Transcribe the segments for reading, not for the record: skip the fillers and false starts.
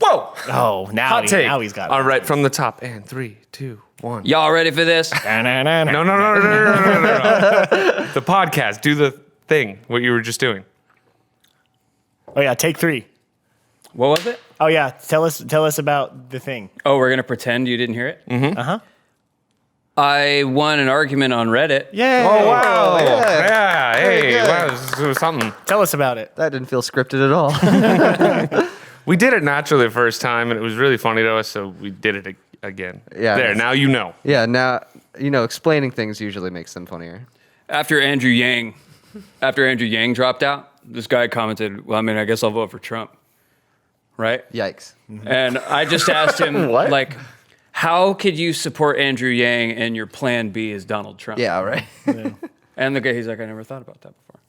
Whoa! Oh, now he's got it. All right, from the top. And 3, 2, 1. Y'all ready for this? No. The podcast. Do the thing, what you were just doing. Oh yeah, take 3. What was it? Oh yeah, tell us about the thing. Oh, we're going to pretend you didn't hear it? Mm-hmm. Uh-huh. I won an argument on Reddit. Yeah. Oh, wow. Yeah. Hey, wow, this was something. Tell us about it. That didn't feel scripted at all. We did it naturally the first time, and it was really funny to us, so we did it again. Yeah. There, now you know. Yeah, now, explaining things usually makes them funnier. After Andrew Yang dropped out, this guy commented, well, I mean, I guess I'll vote for Trump. Right? Yikes. And I just asked him, like, how could you support Andrew Yang and your plan B is Donald Trump? Yeah, right. And the guy, he's like, I never thought about that before.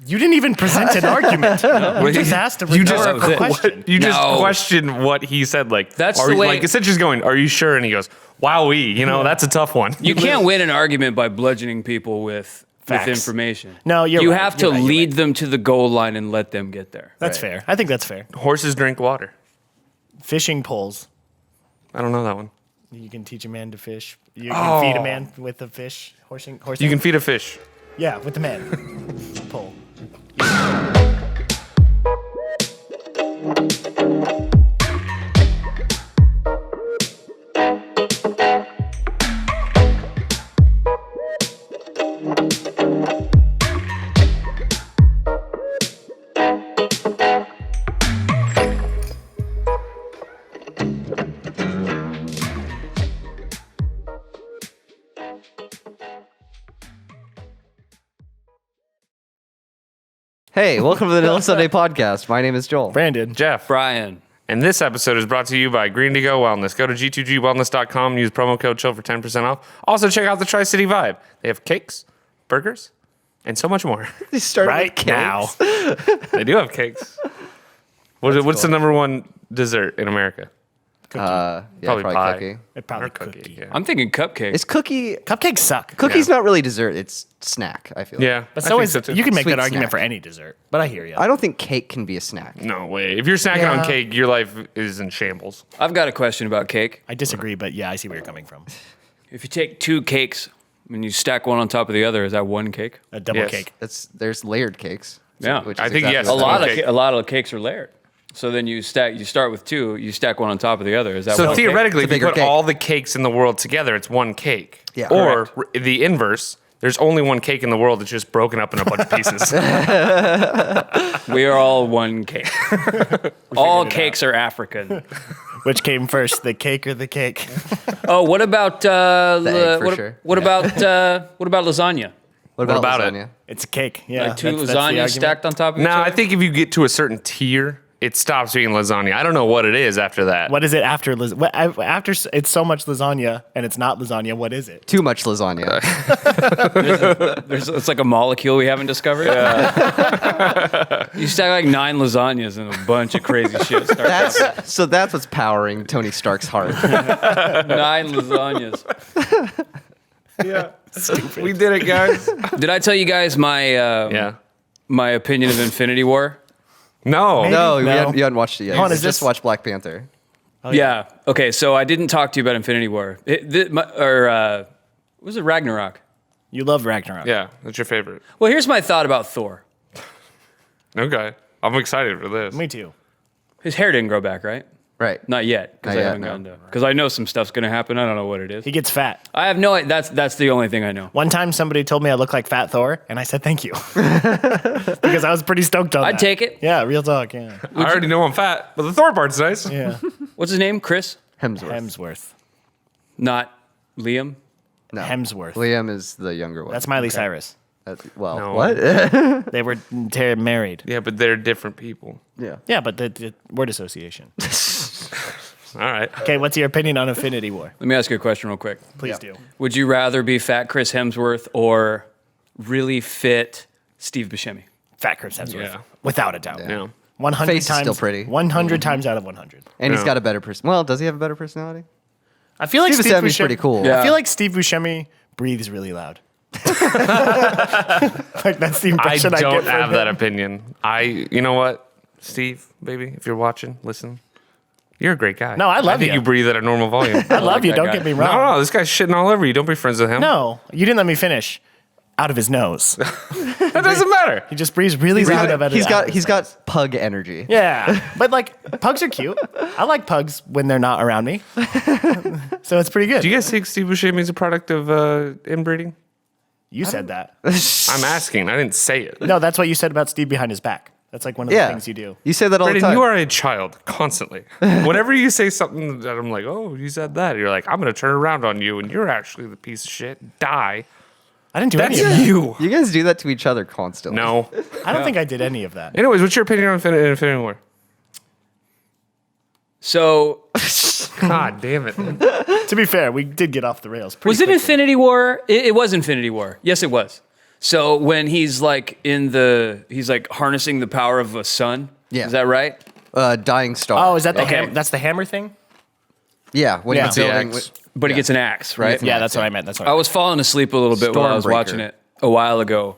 You didn't even present an argument. You just asked a rhetorical question. You just questioned what he said. Like, That's the way. Like, it's just going, are you sure? And he goes, wowee, that's a tough one. You can't win an argument by bludgeoning people with information. No, you have to lead them to the goal line and let them get there. That's fair. I think that's fair. Horses drink water. Fishing poles. I don't know that one. You can teach a man to fish. You can feed a man with a fish. Horsing. You can feed a fish. Yeah, with the man. Pole. Hey, welcome to the Vanilla Sunday podcast. My name is Joel. Brandon. Jeff. Brian. And this episode is brought to you by Green to Go Wellness. Go to g2gwellness.com, use promo code CHILL for 10% off. Also, check out the Tri-City Vibe. They have cakes, burgers, and so much more. They started Right with now. They do have cakes. What's the number one dessert in America? Probably pie. cookie. Probably Or cookie. Yeah. I'm thinking cupcake. Is Cupcakes suck. Cookie's not really dessert, it's snack, I feel. Yeah. But I so think is so too. you can make Sweet that argument snack. for any dessert. But I hear you. I don't think cake can be a snack. No way. If you're snacking on cake, your life is in shambles. I've got a question about cake. I disagree, but yeah, I see where you're coming from. If you take 2 cakes and you stack one on top of the other, is that one cake? A double Yes. cake. There's layered cakes. Yeah. which I is think exactly yes. what A that is. lot of cakes are layered. So then you start with 2, you stack one on top of the other. Is that So one cake? theoretically, It's a if you bigger put cake. all the cakes in the world together, it's one cake. Yeah. Or the inverse, there's only one cake in the world that's just broken up in a bunch of pieces. We are all one cake. All cakes are African. Which came first, the cake or the cake? Oh, what about egg, for sure. what about lasagna? What about about it? lasagna? It's a cake. Yeah. Like 2 that's the lasagnas argument. stacked on top of each Now, other? I think if you get to a certain tier, it stops being lasagna. I don't know what it is after that. What is it after after it's so much lasagna and it's not lasagna? What is it? Too much lasagna. It's like a molecule we haven't discovered. You stack like 9 lasagnas and a bunch of crazy shit. That's what's powering Tony Stark's heart. 9 lasagnas. Yeah. We did it, guys. Did I tell you guys my my opinion of Infinity War? No. Maybe. No, No. you hadn't watched it yet. Hold on, You is just this- watched Black Panther. Yeah. Okay. So I didn't talk to you about Infinity War. Was it Ragnarok? You love Ragnarok. Yeah, that's your favorite. Well, here's my thought about Thor. Okay. I'm excited for this. Me too. His hair didn't grow back, right? Right. Not yet, because Not I yet, haven't no. gotten to. Because I know some stuff's gonna happen. I don't know what it is. He gets fat. I have no. That's the only thing I know. One time somebody told me I look like Fat Thor, and I said thank you. Because I was pretty stoked on that. I'd take it. Yeah, real talk, yeah. I already know I'm fat, but the Thor part's nice. Yeah. What's his name? Chris? Hemsworth. Hemsworth. Not Liam. No. Hemsworth. Liam is the younger one. That's Miley Cyrus. No. What? They were married. Yeah, but they're different people. Yeah. Yeah, but the word association. All right. Okay, what's your opinion on Infinity War? Let me ask you a question real quick. Please do. Would you rather be fat Chris Hemsworth or really fit Steve Buscemi? Fat Chris Hemsworth. Yeah. Without a doubt. Yeah. 100 Face is times. still pretty. 100 times out of 100. And he's Yeah. got a better person. Well, does he have a better personality? I feel like Steve Steve Buscemi's Buscemi pretty cool. Yeah. I feel like Steve Buscemi breathes really loud. Like that's the I impression I, don't get from have him. that opinion. You know what, Steve, baby, if you're watching, listen. You're a great guy. No, I love I think you. you breathe at a normal volume. I love you. that Don't guy. get me No, wrong. no, this guy's shitting all over you. Don't be friends with him. No, you didn't let me finish. Out of his nose. That doesn't matter. He just breathes really loud about it. He's got pug energy. Yeah, but like pugs are cute. I like pugs when they're not around me. So it's pretty good. Do you guys think Steve Buscemi is a product of inbreeding? You said that. I'm asking. I didn't say it. No, that's what you said about Steve behind his back. That's like one of the Yeah. things you do. You say that all the Brandon, time. you are a child constantly. Whenever you say something that I'm like, oh, you said that, you're like, I'm going to turn around on you, and you're actually the piece of shit. Die. I didn't do That's any of that. you. You guys do that to each other constantly. No. I don't think I did any of that. Anyways, what's your opinion on Infinity War? So God damn it. To be fair, we did get off the rails. Pretty was it quickly. Infinity War? It was Infinity War. Yes, it was. So when he's like he's like harnessing the power of a sun. Yeah. Is that right? Dying star. Oh, is that the Okay. that's the hammer thing? Yeah, when Yeah. you're building. The axe. But he gets an axe, right? Yeah, that's what I meant. That's what I was falling asleep a little bit while I was Stormbreaker. watching it a while ago.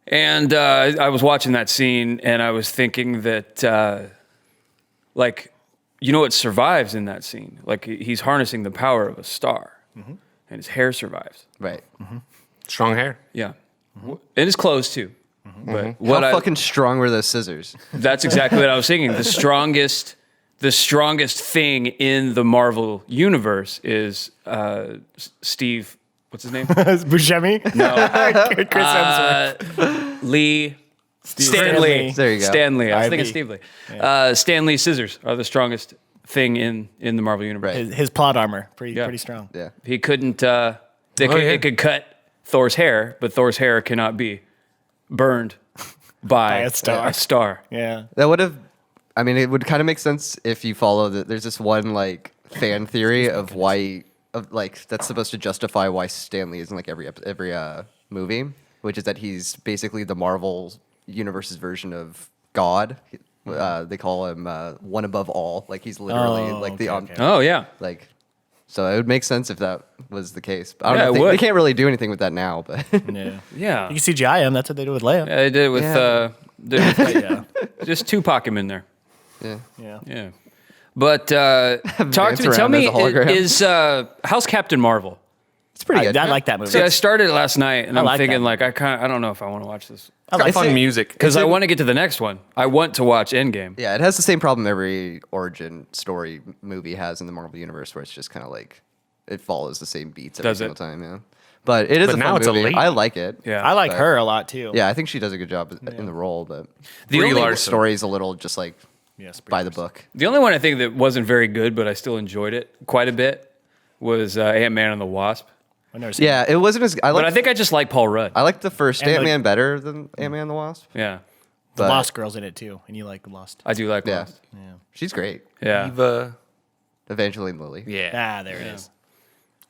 And I was watching that scene and I was thinking that, like, you know what survives in that scene? Like, he's harnessing the power of a star and his hair survives. Right. Strong hair. Yeah. And his clothes, too. But How what fucking strong were those scissors? that's exactly what I was thinking. The strongest thing in the Marvel universe is Steve. What's his name? Buscemi? No, Chris Hemsworth. Lee. Stan Lee. Lee. There you go. Stan Lee. I was R.I.P. thinking Steve Lee. Stan Lee's scissors are the strongest thing in the Marvel universe. Right. His plot armor, pretty Yeah. strong. Yeah. He couldn't. yeah. It could cut Thor's hair, but Thor's hair cannot be burned by a star. A star. Yeah. That would have. I mean, it would kind of make sense if you follow that. There's this one like fan theory of why, of like that's supposed to justify why Stan Lee is in like every movie, which is that he's basically the Marvel universe's version of God. They call him one above all. Like he's literally like the okay. Oh yeah. like. So it would make sense if that was the case. But I don't Yeah, know. it They would. can't really do anything with that now, but Yeah. Yeah. You can CGI him. That's what they do with Leia. Yeah, they did it with Yeah. just Tupac him in there. yeah. Yeah. Yeah. But talk Vance to me. Tell around me, as a hologram. is how's Captain Marvel? It's pretty good. I like that movie. See, I started it last night, and I'm like thinking that. like I don't know if I want to watch this I like Fun it. music. because I want to get to the next one. I want to watch Endgame. Yeah, it has the same problem every origin story movie has in the Marvel universe, where it's just kind of like it follows the same beats every Does single it? time. Yeah, but it is But a now fun it's a movie. lady. I like it. Yeah. I like But- her a lot too. Yeah, I think she does a good job in the role, but The Brie only, Larson. story's a little just like Yes. by the book. the only one I think that wasn't very good, but I still enjoyed it quite a bit, was Ant-Man and the Wasp. I've never seen Yeah, it wasn't as I But I like. think I just like Paul Rudd. I like the first And, like- Ant-Man better than Ant-Man and the Wasp. Yeah, the but- Lost Girl's in it too, and you like Lost. I do like Yeah, Lost. she's great. Yeah. Eva. Evangeline Lilly. Yeah. Ah, there it is.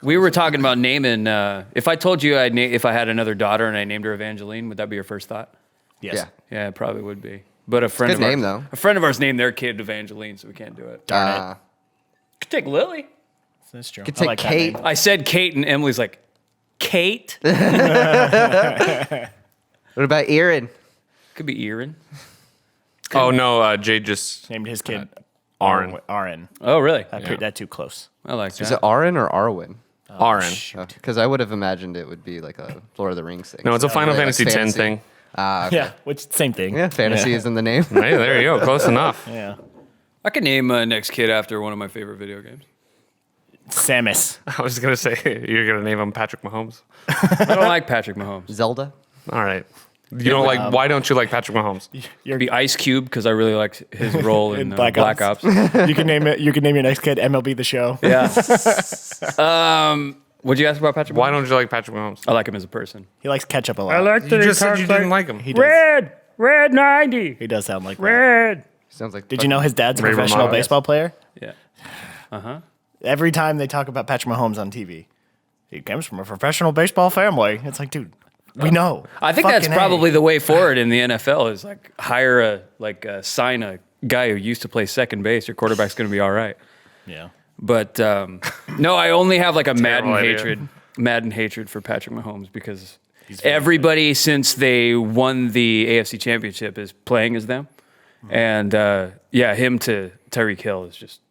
We were talking about naming. If I told you if I had another daughter and I named her Evangeline, would that be your first thought? Yes. Yeah. Yeah, it probably would be. But a friend good of ours, name, though. a friend of ours named their kid Evangeline, so we can't do it. Uh, Could take Lily. That's true. Could I take like that Kate. name. I said Kate, and Emily's like, Kate? what about Aaron? Could be Erin. Oh, no. Jade just. Named his kid Aaron. Aaron. Oh, really? That too close. I like that. Is it Aaron or Arwen? Aaron. Because I would have imagined it would be like a Lord of the Rings thing. No, it's a So Final really, like, Fantasy X thing. Yeah, which same thing. Yeah, fantasy is in the name. Hey, there you go. Close enough. Yeah. I could name my next kid after one of my favorite video games. Samus. I was going to say, you're going to name him Patrick Mahomes. I don't like Patrick Mahomes. Zelda. All right. You don't like, why don't you like Patrick Mahomes? It'd be Ice Cube because I really liked his role in Black Black Ops. Ops. You can name it. You can name your next kid MLB The Show. Yeah. What'd you ask about Patrick Mahomes? Why don't you like Patrick Mahomes? I like him as a person. He likes ketchup a lot. You just said you didn't like him. He does. Red 90. He does sound like that. Red. Sounds like. Did you know his dad's a Ray professional Romano. baseball player? Yeah. Every time they talk about Patrick Mahomes on TV, he comes from a professional baseball family. It's like, dude, we know. I think that's Fucking A. probably the way forward in the NFL is like sign a guy who used to play second base. Your quarterback's going to be all right. Yeah. But no, I only have like a Madden idea. hatred for Patrick Mahomes because everybody since they won the AFC Championship is playing as them, and him to Tyreek Hill is just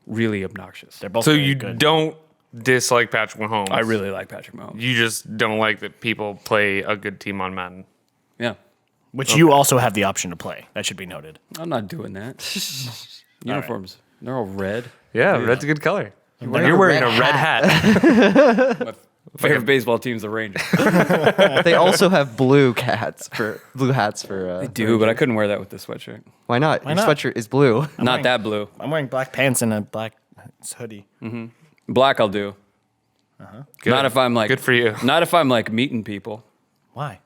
really obnoxious. They're both So very you good. don't dislike Patrick Mahomes. I really like Patrick Mahomes. You just don't like that people play a good team on Madden. Yeah. Which you also have the option to play. That should be noted. I'm not doing that. Uniforms, they're all red. Yeah, red's a good color. You're wearing wearing a a red red hat. My favorite baseball team's the Rangers. They also have blue hats for. I do, but I couldn't wear that with this sweatshirt. Why not? Your not? sweatshirt is blue. Not that blue. I'm wearing black pants and a black hoodie. Black I'll do. Good. Not if I'm like Good for you. Not if I'm like meeting people. Why?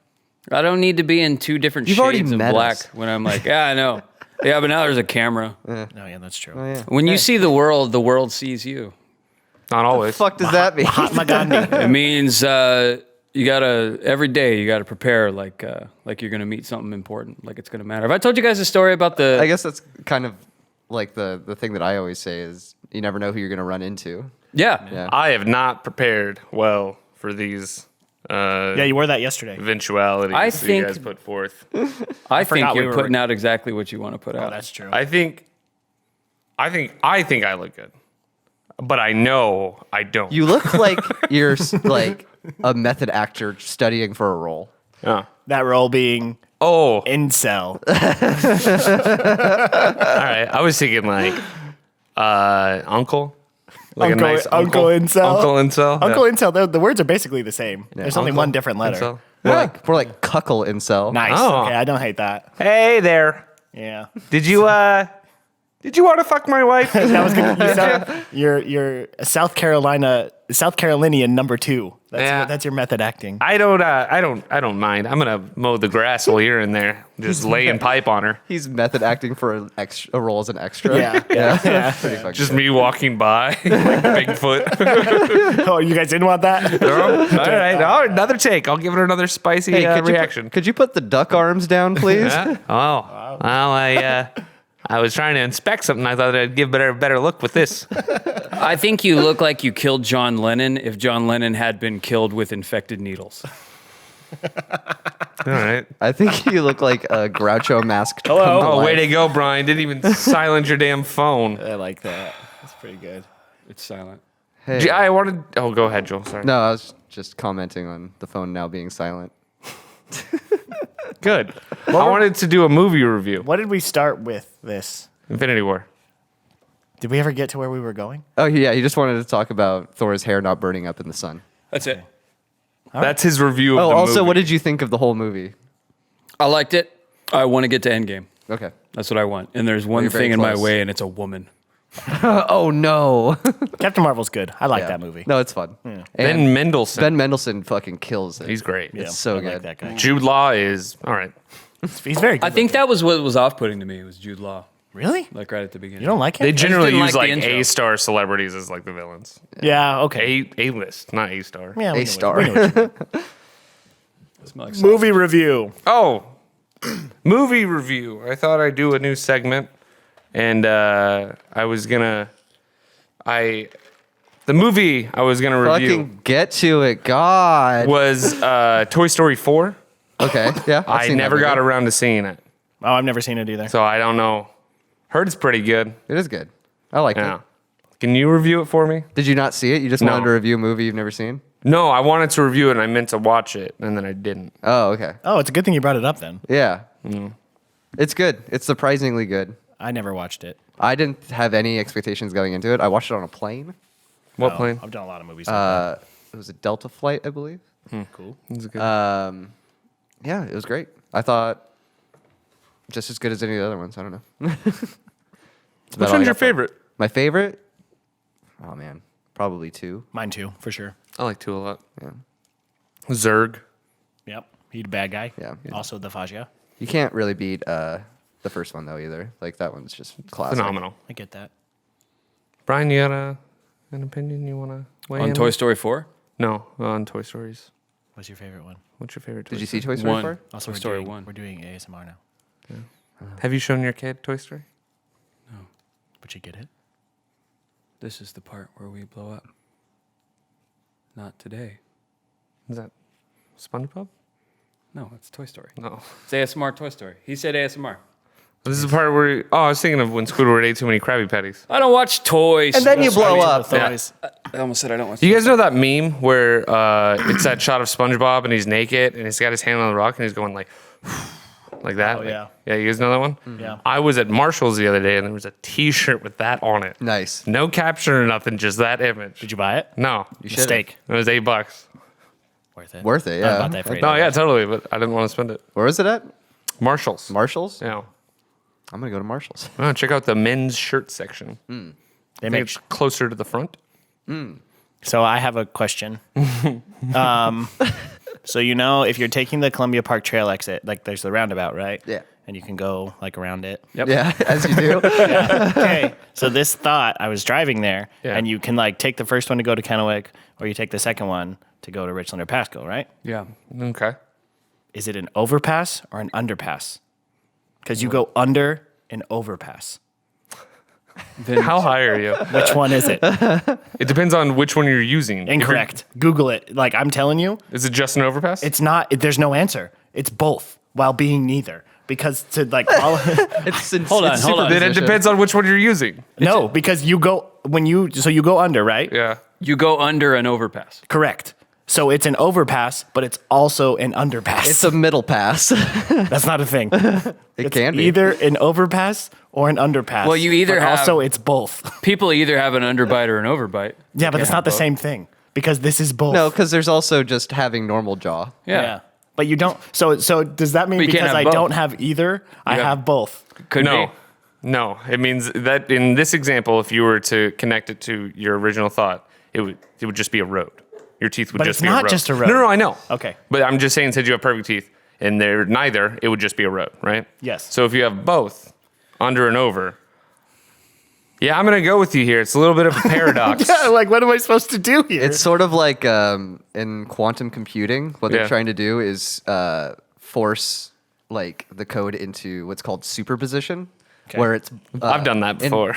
I don't need to be in two different You've already shades of met black us. when I'm like, yeah, I know. Yeah, but now there's a camera. No, yeah, that's true. Oh, yeah. When you see the world sees you. Not always. Fuck does that mean? Mahatma Gandhi. It means you gotta every day you gotta prepare like you're gonna meet something important, like it's gonna matter. Have I told you guys a story about the? I guess that's kind of like the thing that I always say is you never know who you're gonna run into. Yeah. Yeah. I have not prepared well for these Yeah, you wore that yesterday. eventualities I that think- you guys put forth. I think forgot we you're were- putting out exactly what you want to put Oh, out. that's true. I think I look good, but I know I don't. You look like you're like a method actor studying for a role. Yeah. that role being Oh, incel. all right. I was thinking like uncle. Like Uncle- Uncle Incel? Uncle Incel. Uncle Incel, the words are basically the same. There's only Uncle one different letter. Incel. We're like cuckle incel. Nice. Oh. Okay, I don't hate that. Hey there. Yeah. Did you want to fuck my wife? That was good. You sound, you're a South Carolinian number 2. Yeah. That's your method acting. I don't mind. I'm gonna mow the grass while you're in there, just laying pipe on her. He's method acting for a role as an extra. Yeah. Yeah. Pretty fucking Just good. me walking by like Bigfoot. Oh, you guys didn't want that? All right, oh, another take. I'll give it another spicy Hey, reaction. could you put the duck arms down, please? Yeah? Oh, well, I was trying to inspect something. I thought I'd give a better look with this. I think you look like you killed John Lennon if John Lennon had been killed with infected needles. All right. I think you look like a Groucho masked. Hello. Oh, way to go, Brian. Didn't even silence your damn phone. I like that. That's pretty good. It's silent. Hey. I wanted. Oh, go ahead, Joel. Sorry. No, I was just commenting on the phone now being silent. Good. I wanted to do a movie review. What did we start with this? Infinity War. Did we ever get to where we were going? Oh yeah, he just wanted to talk about Thor's hair not burning up in the sun. That's it. That's his review of Oh, the also, movie. what did you think of the whole movie? I liked it. I want to get to Endgame. Okay. That's what I want. And there's one you're very thing in my close. way, and it's a woman. Oh no. Captain Marvel's good. I like Yeah. that movie. No, it's fun. Ben And Mendelsohn. Ben Mendelsohn fucking kills it. He's great. Yeah, It's so I like good. that guy. Jude Law is all right. He's very good. I think that was what was off-putting to me. Was Jude Law, Really? like right at the beginning. You don't like him? They generally didn't use like like the intro. A-star celebrities as like the villains. Yeah, okay. A-list, not A-star. Yeah, we know A-star. what you mean. It smelled like Movie review. Oh, movie review. I thought I'd do a new segment, and I was gonna. The movie I was gonna review Fucking get to it, God. was Toy Story 4. Okay, yeah. I've I seen that never got movie. around to seeing it, Oh, I've never seen it either. so I don't know. Heard it's pretty good. It is good. I like Yeah. it. Can you review it for me? Did you not see it? You just No. wanted to review a movie you've never seen? No, I wanted to review it and I meant to watch it and then I didn't. Oh, okay. Oh, it's a good thing you brought it up then. Yeah. It's good. It's surprisingly good. I never watched it. I didn't have any expectations going into it. I watched it on a plane. What Oh, plane? I've done a lot of movies. Like It was a Delta flight, I believe. that. Cool. It was good. Yeah, it was great. I thought just as good as any of the other ones. I don't know. That's about Which all I one's your got for it. favorite? My favorite? Oh man, probably 2. Mine too, for sure. I like 2 a lot. Yeah. Zurg. Yep. He's a bad guy. Yeah. Also the Fagia. You can't really beat the first one though either. Like that one's just classic. Phenomenal. I get that. Brian, you got an opinion you want to weigh on in Toy on? Story 4. No, on Toy Stories. What's your favorite one? What's your favorite Toy Did you see Story? Toy Story One. 4? Also, Toy we're Story doing, 1. We're doing ASMR now. Have you shown your kid Toy Story? But you get it? This is the part where we blow up. Not today. Is that SpongeBob? No, it's Toy Story. No. It's ASMR Toy Story. He said ASMR. This is the part where, I was thinking of when Squidward ate too many Krabby Patties. I don't watch toys. And then you blow up. Yeah. I almost said I don't watch. Do you guys know that meme where it's that shot of SpongeBob and he's naked and he's got his hand on the rock and he's going like that? Oh, yeah. Yeah, you guys know that one? Yeah. I was at Marshall's the other day and there was a T-shirt with that on it. Nice. No caption or nothing, just that image. Did you buy it? No. Mistake. It was $8. Worth it. Worth it, I yeah. bought that for $8. No, yeah, totally, but I didn't want to spend it. Where was it at? Marshalls. Marshalls? Yeah. I'm going to go to Marshalls. Oh, check out the men's shirt section. They I think make it's closer to the front. So I have a question. So if you're taking the Columbia Park Trail exit, like there's the roundabout, right? Yeah. And you can go like around it. Yep. Yeah, as you do. Okay. So this thought, I was driving there, Yeah. and you can like take the first one to go to Kennewick, or you take the second one to go to Richland or Pasco, right? Yeah. Okay. Is it an overpass or an underpass? Because you go under an overpass. Then How high are you? Which one is it? It depends on which one you're using. If you're- Incorrect. Google it. Like I'm telling you, Is it just an overpass? it's not. There's no answer. It's both while being neither. Because to like follow, Hold on. Then it depends on which one you're using. no, because you go you go under, right? Yeah. You go under an overpass. Correct. So it's an overpass, but it's also an underpass. It's a middle pass. That's not a thing. It can be. Either an overpass or an underpass. Well, you either but have- also it's both. People either have an underbite or an overbite. Yeah, but it's not the both. same thing because this is both. No, because there's also just having normal jaw. Yeah. But you don't. So does that mean But you can't because have I both. don't have either, I have- have both? Could No. be. No. It means that in this example, if you were to connect it to your original thought, it would just be a road. Your teeth would But just it's be a not road. just a road. No, I know. Okay. But I'm just saying, since you have perfect teeth and they're neither, it would just be a road, right? Yes. So if you have both, under and over, yeah, I'm going to go with you here. It's a little bit of a paradox. Yeah, like what am I supposed to do here? It's sort of like in quantum computing, what they're Yeah. trying to do is force like the code into what's called superposition, where it's I've done that before.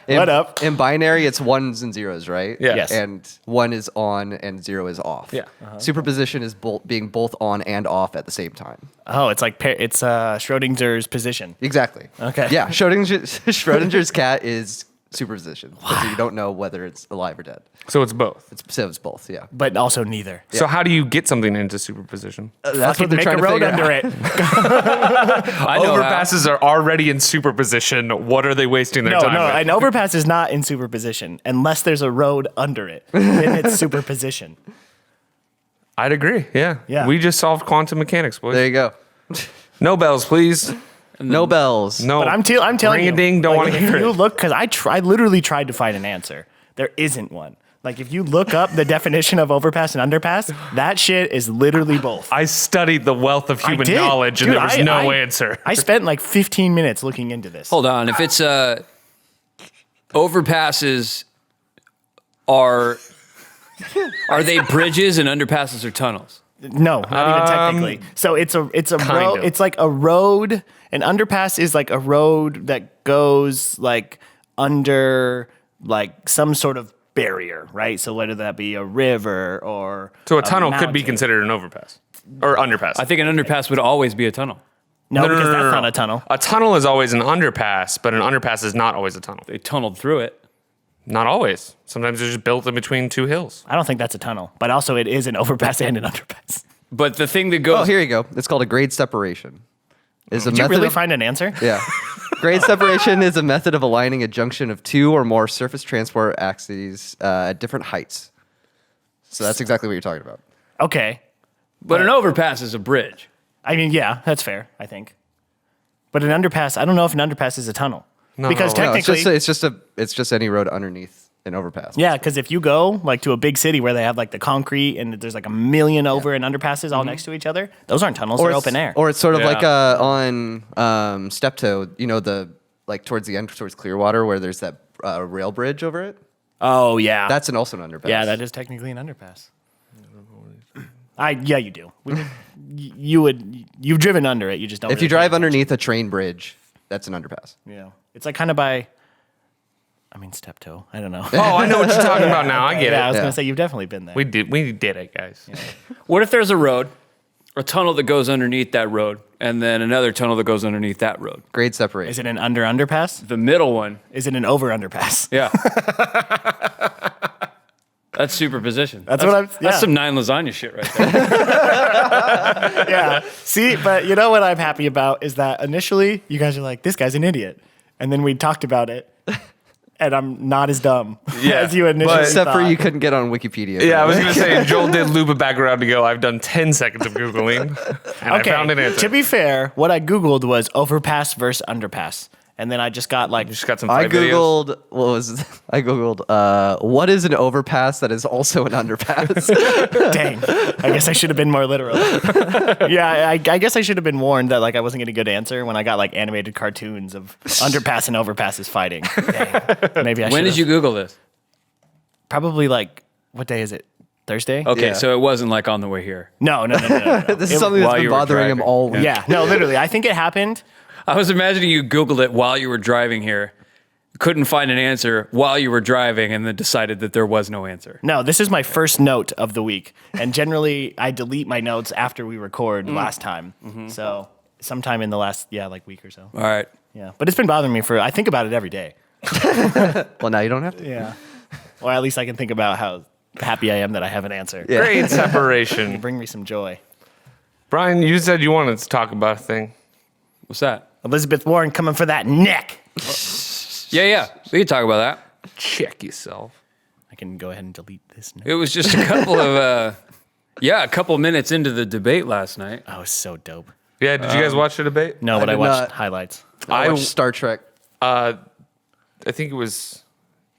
What up? In binary, it's ones and zeros, right? Yeah. Yes. And one is on and zero is off. Yeah. Superposition is being both on and off at the same time. Oh, it's like it's Schrodinger's position. Exactly. Okay. Yeah. Schrodinger's cat is superposition. So you don't know whether it's alive or dead. So it's both. It's both. Yeah. But also neither. So how do you get something into superposition? That's Fucking make a road under it. I know how. Overpasses are already in superposition. What are they wasting their No, time with? an overpass is not in superposition unless there's a road under it. Then it's superposition. I'd agree. Yeah. Yeah. We just solved quantum mechanics, boys. There you go. No bells, please. No bells. No. But I'm telling you, Ring-a-ding, don't want to if hear you it. look, because I literally tried to find an answer. There isn't one. Like if you look up the definition of overpass and underpass, that shit is literally both. I studied the wealth of human did. knowledge, and Dude, there was no answer. I spent like 15 minutes looking into this. Hold on. If it's overpasses are they bridges and underpasses or tunnels? No, not even technically. So it's a kind road. of. It's like a road. An underpass is like a road that goes like under like some sort of barrier, right? So whether that be a river or So a tunnel could be mountain. considered an overpass or underpass. I think an underpass would always be a tunnel. No, because that's no. not a tunnel. A tunnel is always an underpass, but an underpass is not always a tunnel. They tunneled through it. Not always. Sometimes they're just built in between two hills. I don't think that's a tunnel, but also it is an overpass and an underpass. But the thing that goes Oh, here you go. It's called a grade separation. Is a Did you method really of, find an answer? Yeah. Grade separation is a method of aligning a junction of two or more surface transport axes at different heights. So that's exactly what you're talking about. Okay. but an overpass is a bridge. I mean, yeah, that's fair, I think. But an underpass, I don't know if an underpass is a tunnel. No. Because No, technically, it's just any road underneath an overpass. yeah, because if you go like to a big city where they have like the concrete and there's like a million over and underpasses all next to each other, those aren't tunnels, they're it's- open air. Or it's sort of Yeah. like on Steptoe, you know, the like towards the end towards Clearwater where there's that rail bridge over it. Oh yeah, That's also an underpass. yeah, that is technically an underpass. Yeah, you do. You've driven under it. You just don't. If really you drive pay underneath a train bridge, that's an underpass. attention. yeah, it's like kind of by. I mean, Steptoe. I don't know. Oh, I know what you're talking about now. I get yeah, I it. was Yeah. gonna say you've definitely been there. We did it, guys. What if there's a road a tunnel that goes underneath that road, and then another tunnel that goes underneath that road. Grade separation. Is it an underpass? The middle one, Is it an over underpass? yeah. That's superposition. That's what I'm- yeah. That's some 9 lasagna shit right there. Yeah. See, but you know what I'm happy about is that initially you guys are like, this guy's an idiot. And then we talked about it. And I'm not as dumb as you initially Except for thought. you couldn't get on Wikipedia. Yeah, I was going to say, Joel did loop it back around to go, I've done 10 seconds of Googling, and I found an answer. To be fair, what I Googled was overpass versus underpass. And then I just got like, Just got some I fight videos. googled I googled what is an overpass that is also an underpass. dang, I guess I should have been more literal. Yeah, I guess I should have been warned that like I wasn't getting a good answer when I got like animated cartoons of underpass and overpasses fighting. Dang. Maybe I should. When did you Google this? Probably like, what day is it? Thursday? Okay, Yeah. so it wasn't like on the way here. No. This is something that's while been you were bothering him driving. all week. Yeah, no, literally. I think it happened. I was imagining you Googled it while you were driving here, couldn't find an answer while you were driving, and then decided that there was no answer. No, this is my first note of the week. And generally, I delete my notes after we record last time. So sometime in the last, like week or so. All right. Yeah. But it's been bothering me I think about it every day. Well, now you don't have to. Yeah. Or at least I can think about how happy I am that I have an answer. Yeah. Grade separation. Bring me some joy. Brian, you said you wanted to talk about a thing. What's that? Elizabeth Warren coming for that neck. Yeah. We can talk about that. Check yourself. I can go ahead and delete this note. It was just a couple of, a couple minutes into the debate last night. Oh, it's so dope. Yeah, did you guys watch the debate? No, but I did watched not. highlights. I watched Star Trek. I think it was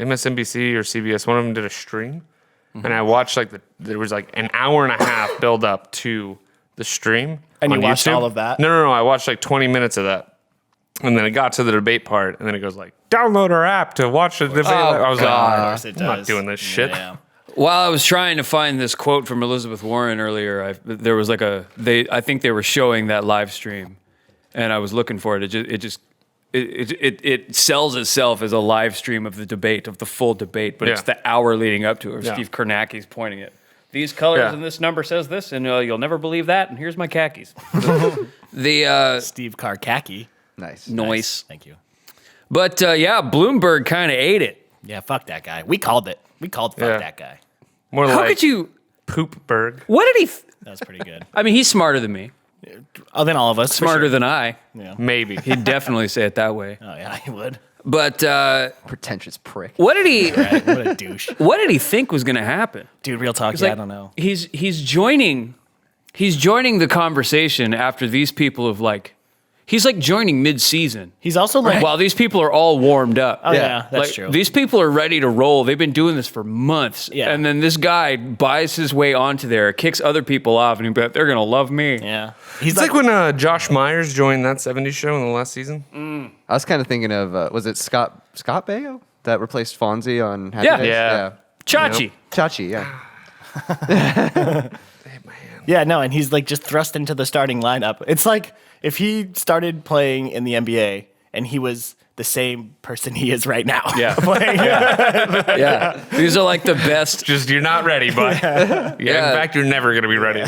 MSNBC or CBS. One of them did a stream, and I watched there was like an hour and a half build up to the stream. And you on watched YouTube. all of that? No. I watched like 20 minutes of that, and then it got to the debate part, and then it goes like, "Download our app to watch the debate." I was Of like, course it I'm not does. doing this shit. Yeah. While I was trying to find this quote from Elizabeth Warren earlier, there was like I think they were showing that live stream, and I was looking for it. It sells itself as a live stream of the debate, of the full debate, but it's Yeah. the hour leading up to it. Where Yeah. Steve Kornacki's pointing it. These colors Yeah. and this number says this, and you'll never believe that. And here's my khakis. The Steve Karkaki. Nice. noise, Thank you. but Bloomberg kind of ate it. Yeah, fuck that guy. We called it. We called fuck Yeah. that guy. More How like could you? Poopberg. What did he? That was pretty good. I mean, he's smarter than me, Oh, then all of us. for smarter sure. than I. Yeah. Maybe. He'd definitely say it that way. Oh, yeah, he would. But Pretentious prick. what did he? Right, what a douche. What did he think was going to happen? Dude, real talk, It's I like, don't know. He's joining the conversation after these people have he's like joining mid-season. He's also like, While these people are all warmed up. oh, yeah, that's Like, true. These people are ready to roll. They've been doing this for months. Yeah. And then this guy buys his way onto there, kicks other people off, and they're going to love me. yeah. He's It's like when Josh Myers joined that 70s show in the last season. I was kind of thinking of was it Scott Baio that replaced Fonzie on Happy Yeah. Days? Yeah. Chachi. Chachi, yeah. yeah, no, and he's like just thrust into the starting lineup. It's like if he started playing in the NBA and he was the same person he is right now. Yeah. Playing. Yeah. These are like the best. Just, you're not ready, bud. Yeah. In fact, you're never going to be ready.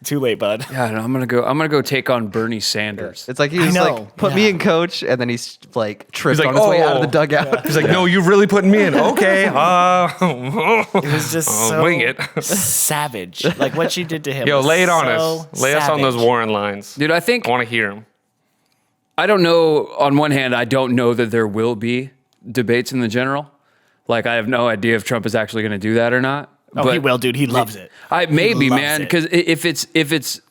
Too late, bud. Yeah, I'm gonna go take on Bernie Sanders. It's like he was know, like, put me in coach, and then he's like tripped like, on his way out of the "Oh." dugout. He's like, no, you're really putting me in. Okay. It was just so wing it. savage. Like what she did to him. Yo, was lay it on so us. Lay us on those savage. Warren lines. Dude, I think I want to hear them. I don't know. On one hand, I don't know that there will be debates in the general. Like, I have no idea if Trump is actually going to do that or not. Oh, he will, dude. He loves it. Maybe, loves man, it. because if it's,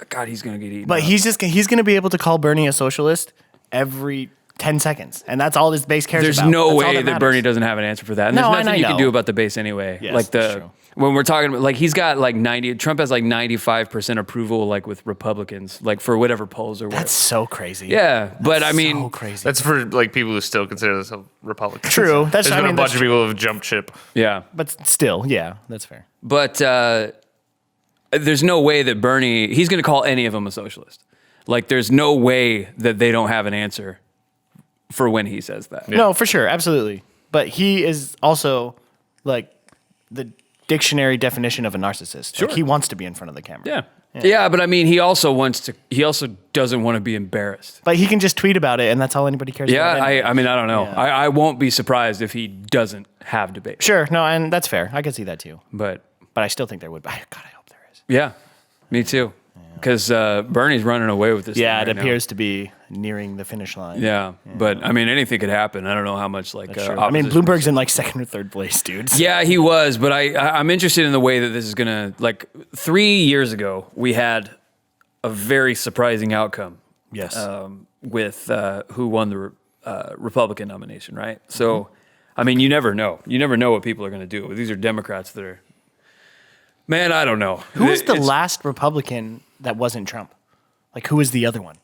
God, he's going to get eaten. But up. he's going to be able to call Bernie a socialist every 10 seconds. And that's all his base cares There's about. no That's all way that matters. Bernie doesn't have an answer for that. And No, there's and nothing I you can know. do about the base anyway. Yes, like that's true. when we're talking about, like, he's got like Trump has like 95% approval, like with Republicans, like for whatever polls or whatever. That's so crazy. Yeah, but I mean, so crazy. That's for like people who still consider themselves Republicans. True. That's- There's I been mean, a bunch that's of people who have jumped ship. yeah. But still, yeah, that's fair. But there's no way that he's going to call any of them a socialist. Like, there's no way that they don't have an answer for when he says that. No, for sure. Absolutely. But he is also like the dictionary definition of a narcissist. Sure. Like, he wants to be in front of the camera. Yeah. Yeah, but I mean, he also doesn't want to be embarrassed. But he can just tweet about it, and that's all anybody cares Yeah, about. I mean, I don't know. Yeah. I won't be surprised if he doesn't have debate. Sure, no, and that's fair. I can see that too. But But I still think there would be. God, I hope there is. yeah, me too. Because Bernie's running away with this. Yeah, thing it right now. appears to be nearing the finish line. Yeah, but I mean, anything could happen. I don't know how much like. Sure. I mean, opposition- Bloomberg's in like second or third place, dude. Yeah, he was, but I'm interested in the way that this is gonna. Like 3 years ago, we had a very surprising outcome. Yes. With who won the Republican nomination, right? So, I mean, you never know. You never know what people are going to do. These are Democrats that are. Man, I don't know. Who was the It's- last Republican that wasn't Trump? Like, who was the other one?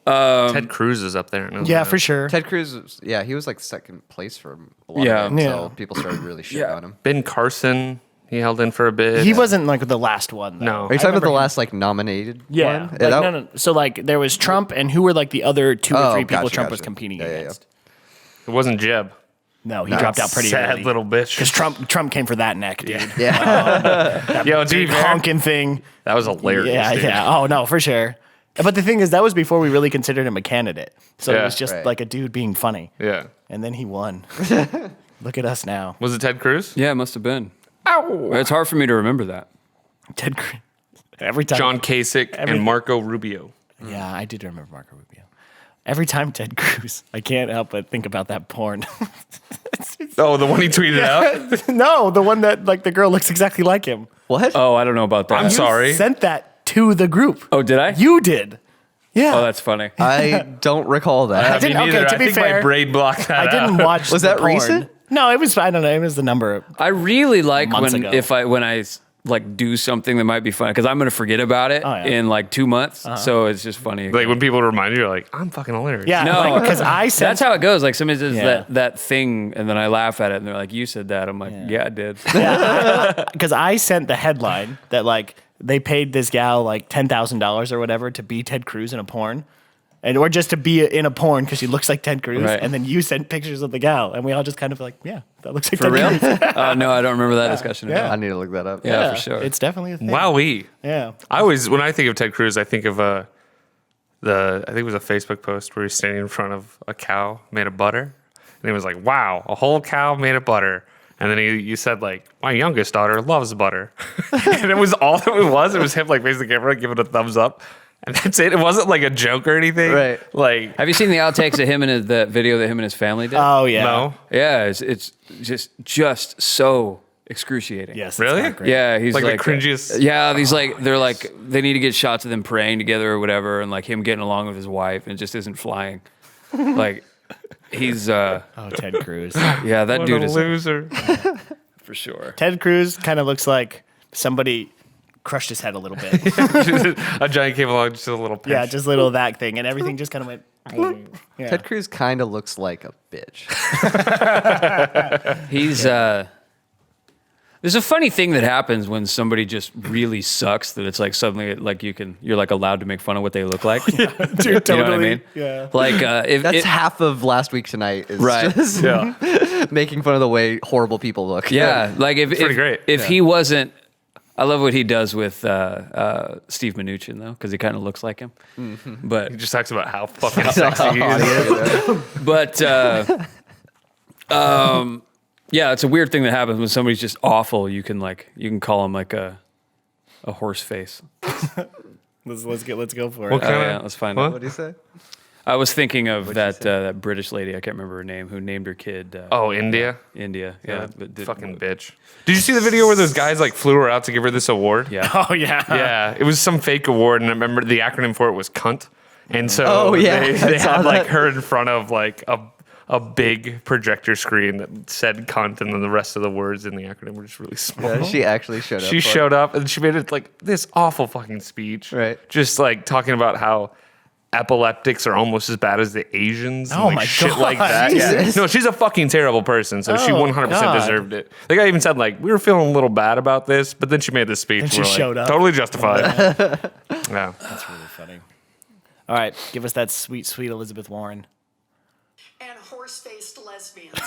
Ted Cruz is up there. Yeah, for sure. Ted Cruz, he was like second place for a lot Yeah. of it, Yeah. so people started really shitting on him. Ben Carson, he held in for a bit. He wasn't like the last one. Though. No. Are you I talking about remember the him- last like nominated Yeah. one? Like, that- no. So like there was Trump, and who were like the other two or Oh, three people gotcha, Trump was gotcha. competing Yeah, yeah, yeah. against? It wasn't Jeb. No, he dropped out pretty Sad early. little bitch. Because Trump came for that neck, dude. Yeah. Yo, to be fair, Honking thing. that was hilarious. Yeah, dude. yeah. Oh no, for sure. But the thing is, that was before we really considered him a candidate. So it Yeah. was just Right. like a dude being funny. Yeah. And then he won. Look at us now. Was it Ted Cruz? Yeah, it must have been. Ow. It's hard for me to remember that. Ted Cruz. Every time. John Kasich Every- and Marco Rubio. Yeah, I did remember Marco Rubio. Every time Ted Cruz, I can't help but think about that porn. Oh, the one he tweeted out? No, the one that like the girl looks exactly like him. What? Oh, I don't know about that. I'm sorry. Sent that to the group. Oh, did I? You did. Yeah. Oh, that's funny. I don't recall that. didn't- Me neither. okay, to I be think my fair, brain blocked that I didn't out. watch. Was the that porn. recent? No, it was. I don't know. It was the number. I really like Months when ago. when I like do something that might be fun because I'm gonna forget about it yeah. in like 2 months. So it's just funny. Like when people remind you, you're like, I'm fucking hilarious. Yeah. No, because I sent. that's how it goes. Like somebody says Yeah. that thing, and then I laugh at it, and they're like, "You said that." I'm like, "Yeah, I did." Because I sent the headline that like they paid this gal like $10,000 or whatever to be Ted Cruz in a porn, or just to be in a porn because she looks like Ted Cruz. Right. And then you sent pictures of the gal, and we all just kind of like, yeah, that looks like For Ted real? Cruz. No, I don't remember that discussion. At Yeah. all. I need to look that up. Yeah, for sure. It's definitely a thing. Wowee. Yeah. I always, when I think of Ted Cruz, I think of I think it was a Facebook post where he's standing in front of a cow made of butter. And he was like, wow, a whole cow made of butter. And then you said like, my youngest daughter loves butter. And it was all that it was. It was him like facing the camera, giving a thumbs up. And that's it. It wasn't like a joke or anything. Right. Like, Have you seen the outtakes of him and the video that him and his family did? Oh yeah. no. Yeah, it's just so excruciating. Yes. it's Really? not great. Yeah, he's Like like, the cringiest- Yeah, these like they're like they need to get shots of them praying together or whatever, and like him getting along with his wife, and it just isn't flying. Like he's Oh, Ted Cruz. yeah, that What dude a is loser. for sure. Ted Cruz kind of looks like somebody crushed his head a little bit. A giant came along, just a little pinch. Yeah, just a little that thing, and everything just kind of went. Yeah. Ted Cruz kind of looks like a bitch. He's there's a funny thing that happens when somebody just really sucks that it's like suddenly like you're like allowed to make fun of what they look like. Dude, totally. You know what I mean? Yeah. Like if That's half of last week tonight is Right. just Yeah. making fun of the way horrible people look. yeah, like if pretty great. if he wasn't. I love what he does with Steve Mnuchin though, because he kind of looks like him. But He just talks about how fucking sexy he is. But yeah, it's a weird thing that happens when somebody's just awful. You can call them like a horse face. Let's go for What it. kind Yeah, of? let's find What? out. What do you say? I was thinking of What'd she that British lady. I can't remember her name. Who named her kid? Oh, India? India. Yeah, but Fucking bitch. Did you see the video where those guys like flew her out to give her this award? Yeah. Oh yeah. Yeah, it was some fake award, and I remember the acronym for it was cunt. And so Oh, yeah, they I saw had like that. her in front of like a big projector screen that said cunt, and then the rest of the words in the acronym were just really small. Yeah, she actually showed up. She for it. showed up and she made it like this awful fucking speech. Right. Just like talking about how epileptics are almost as bad as the Asians. and, Oh like, my shit God. like that. Yeah. Jesus. No, she's a fucking terrible person. So she Oh, 100% God. deserved it. The guy even said like, we were feeling a little bad about this, but then she made this speech. And she we're like, showed up. Totally justified. Yeah. That's really funny. All right, give us that sweet, sweet Elizabeth Warren. And horse-faced lesbians.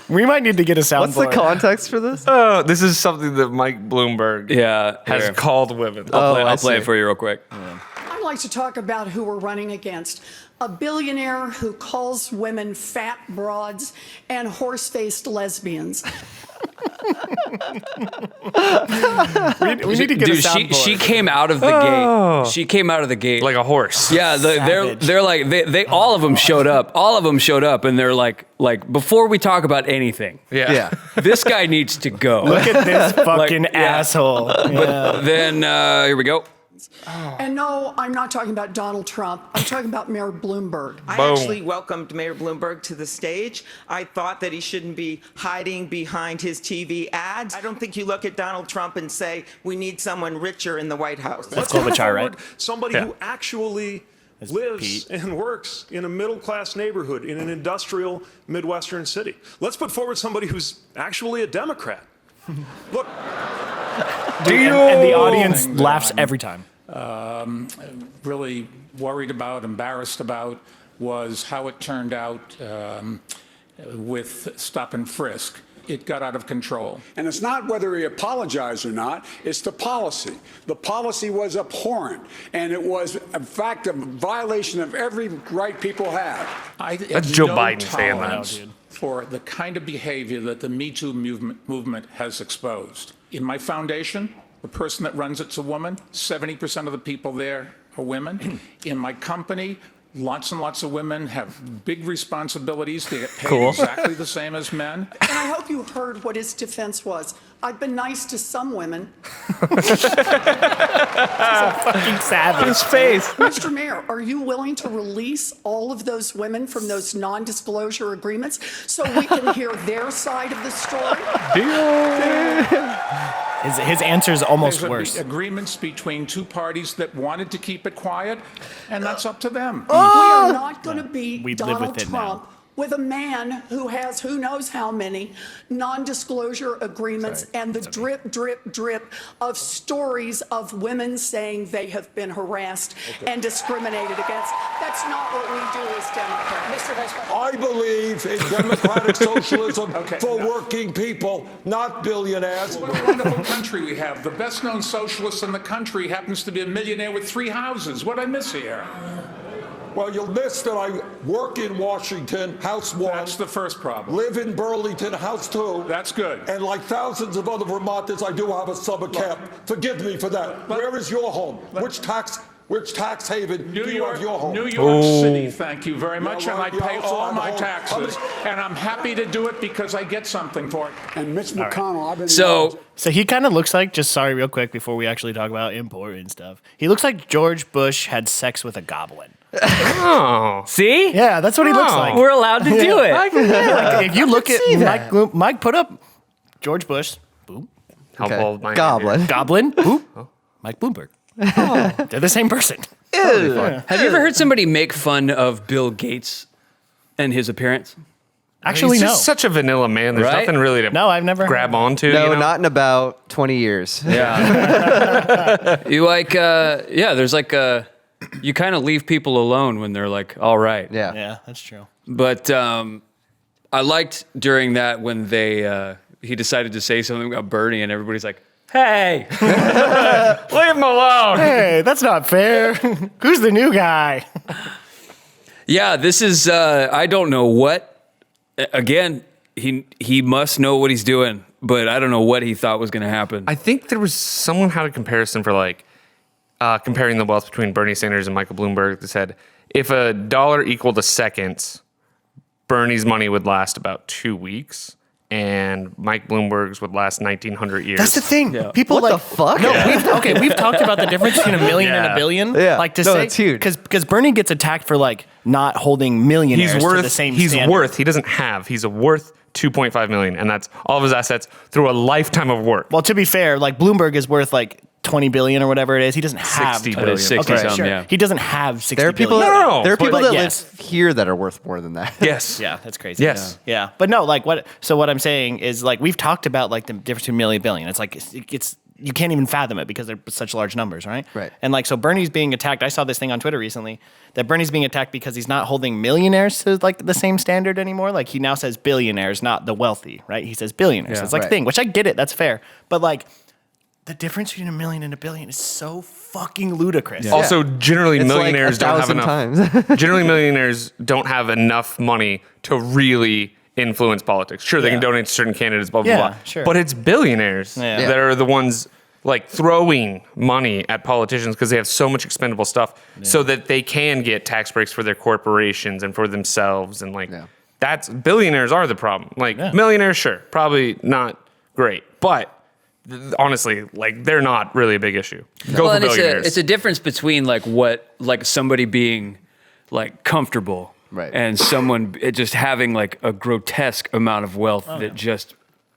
We might need to get a soundboard. What's the context for this? Oh, this is something that Mike Bloomberg has here. called women. I'll I play it see. for you real quick. I'd like to talk about who we're running against. A billionaire who calls women fat broads and horse-faced lesbians. we need to get a Dude, soundboard. she came out of the gate. She came out of the gate. Like a horse. yeah, Savage. they're like they all of them showed up. All of them showed up, and they're like before we talk about anything, Yeah. this guy needs to go. Look at this fucking yeah. asshole. Yeah. Then here we go. And no, I'm not talking about Donald Trump. I'm talking about Mayor Bloomberg. I Boom. actually welcomed Mayor Bloomberg to the stage. I thought that he shouldn't be hiding behind his TV ads. I don't think you look at Donald Trump and say, we need someone richer in the White House. That's Klobuchar, right? Somebody who actually lives Pete. and works in a middle-class neighborhood in an industrial Midwestern city. Let's put forward somebody who's actually a Democrat. Look, And the audience laughs every time. Really worried about, embarrassed about, was how it turned out with stop and frisk. It got out of control. And it's not whether he apologized or not, it's the policy. The policy was abhorrent, and it was, in fact, a violation of every right people have. That's Joe Biden saying that. Tolerance for the kind of behavior that the Me Too movement has exposed. In my foundation, the person that runs it's a woman. 70% of the people there are women. In my company, lots and lots of women have big responsibilities. They get paid exactly the same as men. And I hope you heard what his defense was. I've been nice to some women. Fucking savage. face. Mr. Mayor, are you willing to release all of those women from those non-disclosure agreements so we can hear their side of the story? His answer is almost There's worse. agreements between two parties that wanted to keep it quiet, and that's up to them. We are not going to be We live Donald with it now. Trump with a man who has who knows how many non-disclosure agreements and the drip, drip, drip of stories of women saying they have been harassed and discriminated against. That's not what we do as Democrats. Mr. Vice President. I believe in democratic socialism Okay, for no. working people, not billionaires. What a wonderful country we have. The best-known socialist in the country happens to be a millionaire with 3 houses. What I miss here? Well, you'll miss that I work in Washington, House 1. That's the first problem. Live in Burlington, House 2. That's good. And like thousands of other Vermonters, I do have a summer camp. Forgive me for that. Where is your home? Which tax haven do you have your home? New York City, thank you very much. Yeah, well, and you I pay also all have my home. taxes. And I'm happy to do it because I get something for it. And Mitch McConnell, I've been So So he kind of looks like, just sorry, real quick, before we actually talk about important stuff. He looks like George Bush had sex with a goblin. Oh. see, Yeah, that's what he looks Oh. like. we're allowed to do it. Like, if you look at Mike put up George Bush, boom, How Okay. bold my Goblin. goblin, boop, Mike Bloomberg. They're the same person. Have you ever heard somebody make fun of Bill Gates and his appearance? Actually, He's no. just such a vanilla man. There's Right? nothing really to No, I've never grab heard. onto. No, you know? not in about 20 years. Yeah. You like, there's like you kind of leave people alone when they're like, all right. Yeah. Yeah, that's true. But I liked during that when he decided to say something about Bernie and everybody's like, hey, Leave him alone. Hey, that's not fair. Who's the new guy? yeah, this is, I don't know what, again, he must know what he's doing, but I don't know what he thought was going to happen. I think there was someone had a comparison for like comparing the wealth between Bernie Sanders and Michael Bloomberg that said if a dollar equaled a second, Bernie's money would last about 2 weeks. And Mike Bloomberg's would last 1,900 years. That's the thing. People What like the fuck? No, we've talked about the difference between a million and a billion. Yeah. Like to No, say it's huge. because Bernie gets attacked for like not holding millionaires He's to worth. the same He's standard. worth. He doesn't have. He's worth 2.5 million, and that's all of his assets through a lifetime of work. Well, to be fair, like Bloomberg is worth like 20 billion or whatever it is. He doesn't have 60 to- billion. It is 60 Okay, something, sure. yeah. He doesn't have 60 There are people billion. No, there are but- people but that yes. live here that are worth more than that. Yes. Yeah, that's crazy. Yes. Yeah. But no, like what I'm saying is like we've talked about like the difference between million and billion. It's like it's you can't even fathom it because they're such large numbers, right? Right. And like, so Bernie's being attacked. I saw this thing on Twitter recently that Bernie's being attacked because he's not holding millionaires to like the same standard anymore. Like he now says billionaires, not the wealthy, right? He says billionaires. Yeah. It's like a Right. thing, which I get it. That's fair. But like the difference between a million and a billion is so fucking ludicrous. Also, generally, It's like millionaires don't have 1,000 enough. times. Generally, millionaires don't have enough money to really influence politics. Sure, they can Yeah. donate to certain candidates, blah blah Yeah, blah. sure. But it's billionaires Yeah. that are the ones like throwing money at politicians because they have so much expendable stuff, so that they can get tax breaks for their corporations and for themselves, and like Yeah. that's billionaires are the problem. Like Yeah. millionaires, sure, probably not great, but. Honestly, like they're not really a big issue. Go Well, for and billionaires. it's a difference between like somebody being like comfortable Right. and someone just having like a grotesque amount of wealth that just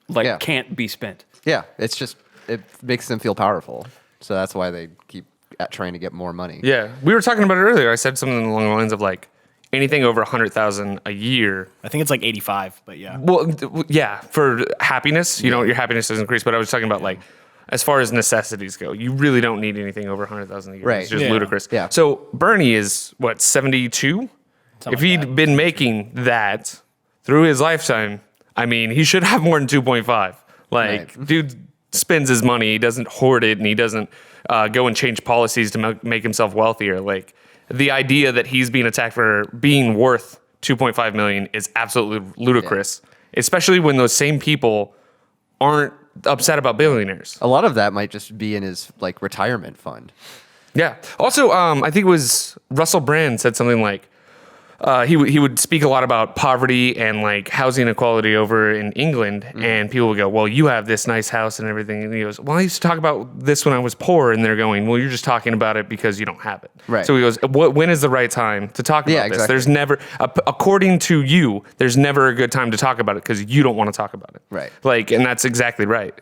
like Yeah. can't be spent. Yeah, it's just it makes them feel powerful, so that's why they keep trying to get more money. Yeah, we were talking about it earlier. I said something along the lines of like anything over 100,000 a year. I think it's like 85, but yeah. Well, yeah, for happiness, your happiness does increase. But I was talking about like, as far as necessities go, you really don't need anything over 100,000 a year. Right. It's just Yeah. ludicrous. Yeah. So Bernie is what, 72? If like he'd that. been making that through his lifetime, I mean, he should have more than 2.5. Like, Right. dude spends his money, he doesn't hoard it, and he doesn't go and change policies to make himself wealthier. Like, the idea that he's being attacked for being worth 2.5 million is absolutely ludicrous, especially when those same people aren't upset about billionaires. A lot of that might just be in his like retirement fund. Yeah. Also, I think it was Russell Brand said something like he would speak a lot about poverty and like housing inequality over in England, and people would go, "Well, you have this nice house and everything," and he goes, "Well, I used to talk about this when I was poor," and they're going, "Well, you're just talking about it because you don't have it." Right. So he goes, "When is the right time to talk about Yeah, this? exactly. There's never, according to you, there's never a good time to talk about it because you don't want to talk about it." Right. Like, and that's exactly right.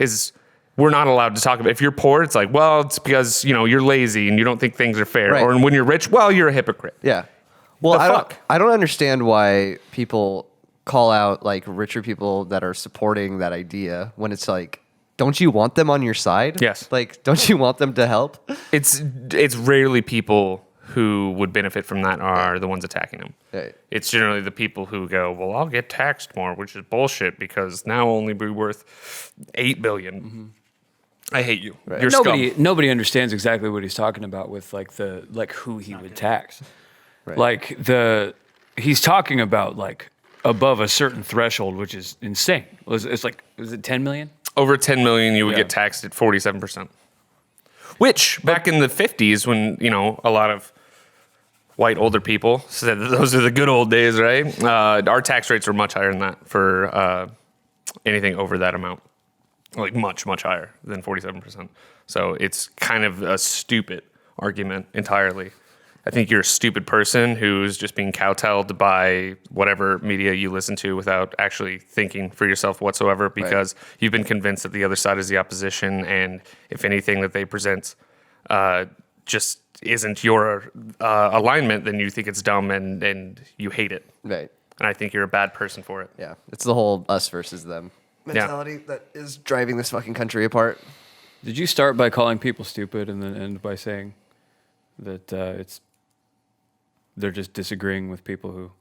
We're not allowed to talk about it. If you're poor, it's like, well, it's because you're lazy and you don't think things are fair. Right. Or when you're rich, well, you're a hypocrite. Yeah. Well, The fuck? I don't understand why people call out like richer people that are supporting that idea when it's like, don't you want them on your side? Yes. Like, don't you want them to help? It's rarely people who would benefit from that are the ones attacking him. Right. It's generally the people who go, well, I'll get taxed more, which is bullshit because now I'll only be worth $8 billion. I hate you. Right. You're Nobody scum. nobody understands exactly what he's talking about with like who he would tax. Right. Like he's talking about like above a certain threshold, which is insane. It's like, is it 10 million? Over 10 million, you would Yeah. get taxed at 47%. Which back in the 50s, when a lot of white older people said that those are the good old days, right? Our tax rates were much higher than that for anything over that amount, like much higher than 47%. So it's kind of a stupid argument entirely. I think you're a stupid person who's just being kowtowed by whatever media you listen to without actually thinking for yourself whatsoever, because you've been convinced that the other side is the opposition, and if anything that they present just isn't your alignment, then you think it's dumb and you hate it. Right. And I think you're a bad person for it. Yeah. It's the whole us versus them mentality that is driving this fucking country apart. Did you start by calling people stupid and then end by saying that they're just disagreeing with people who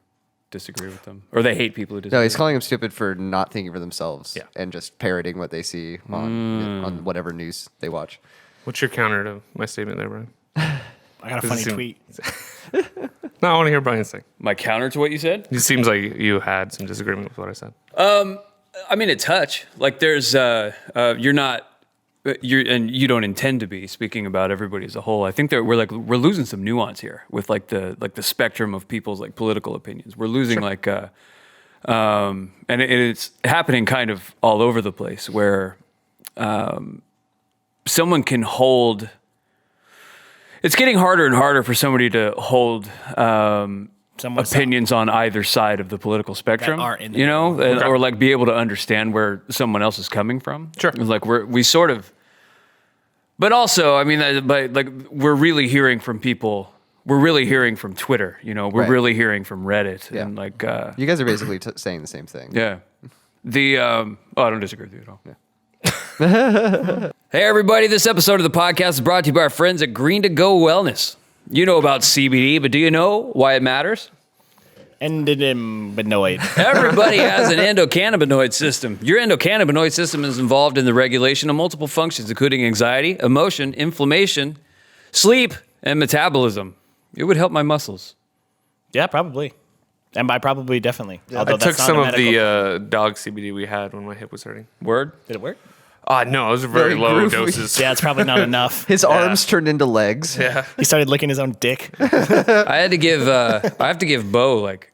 disagree with them, or they hate people who disagree? No, he's calling them stupid for not thinking for themselves Yeah. and just parroting what they see on whatever news they watch. What's your counter to my statement there, Brian? I got a funny seem- tweet. No, I want to hear Brian's thing. My counter to what you said? It seems like you had some disagreement with what I said. I mean, a touch. Like there's, you're not, and you don't intend to be speaking about everybody as a whole. I think that we're losing some nuance here with the spectrum of people's like political opinions. We're losing and it's happening kind of all over the place where someone can hold. It's getting harder and harder for somebody to hold Someone's opinions on either side of the political spectrum, aren't in the middle. or like be able to understand where someone else is coming from. Sure. It's like we sort of, but also, I mean, but like we're really hearing from people. We're really hearing from Twitter. We're Right. really hearing from Reddit, Yeah. and like, You guys are basically saying the same thing. yeah. I don't disagree with you at all. Hey, everybody. This episode of the podcast is brought to you by our friends at Green to Go Wellness. You know about CBD, but do you know why it matters? Endocannabinoid. Everybody has an endocannabinoid system. Your endocannabinoid system is involved in the regulation of multiple functions, including anxiety, emotion, inflammation, sleep, and metabolism. It would help my muscles. Yeah, probably. And by probably, definitely. I took some of the dog CBD we had when my hip was hurting. Word? Did it work? No, those are very Very low groovy. doses. Yeah, it's probably not enough. His arms turned into legs. Yeah. He started licking his own dick. I have to give Bo like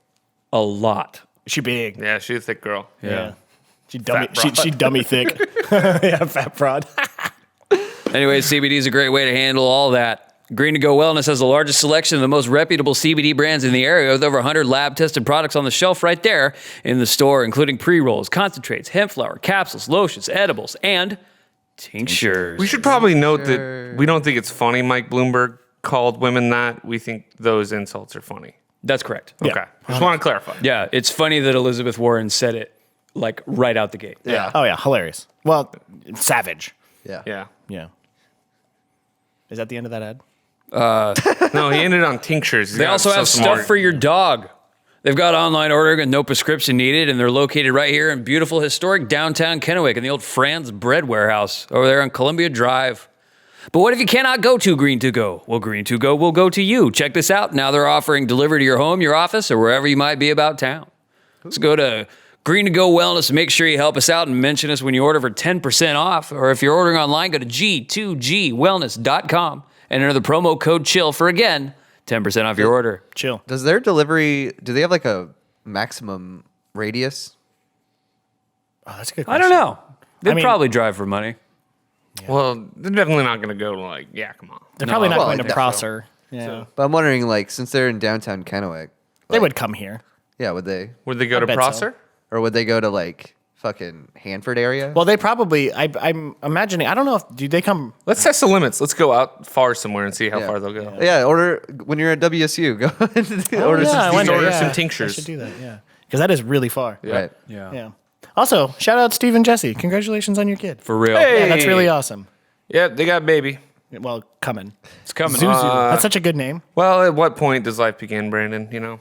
a lot. She big. Yeah, she's a thick girl. Yeah. She dummy. Fat broad. She dummy thick. Yeah, fat fraud. Anyway, CBD is a great way to handle all that. Green to Go Wellness has the largest selection of the most reputable CBD brands in the area with over 100 lab-tested products on the shelf right there in the store, including pre-rolls, concentrates, hemp flower, capsules, lotions, edibles, and tinctures. We should probably note that we don't think it's funny Mike Bloomberg called women that. We think those insults are funny. That's correct. Okay. Just want to clarify. Yeah, it's funny that Elizabeth Warren said it like right out the gate. Yeah. Oh, yeah. Hilarious. Well, savage. Yeah. Yeah. Yeah. Is that the end of that ad? No, he ended on tinctures. They also have stuff for your dog. They've got online ordering and no prescription needed, and they're located right here in beautiful, historic downtown Kennewick in the old Franz Bread Warehouse over there on Columbia Drive. But what if you cannot go to Green to Go? Well, Green to Go will go to you. Check this out. Now they're offering delivery to your home, your office, or wherever you might be about town. Let's go to Green to Go Wellness. Make sure you help us out and mention us when you order for 10% off. Or if you're ordering online, go to g2gwellness.com and enter the promo code CHILL for, again, 10% off your order. Chill. Does their delivery, do they have like a maximum radius? Oh, that's a good I question. don't know. They'd I mean- probably drive for money. Well, they're definitely not going to go to like, yeah, come on. They're probably not Well, going I to think so. Prosser. Yeah. But I'm wondering, like, since they're in downtown Kennewick, They would come here. yeah, would they? Would they go to bet so. Prosser? Or would they go to like fucking Hanford area? Well, they probably, I'm imagining, I don't know if, do they come, Let's test the limits. Let's go out far somewhere and see how Yeah. far they'll go. yeah, order when you're at WSU. Go order yeah, I some wonder, order yeah. some I tinctures. should do that, yeah. Because that is really far. Right. Yeah. Also, shout out Steve and Jesse. Congratulations on your kid. For real. Yeah, that's really awesome. Yeah, they got a baby. Well, coming. It's coming. Zuzu. That's such a good name. Well, at what point does life begin, Brandon? You know?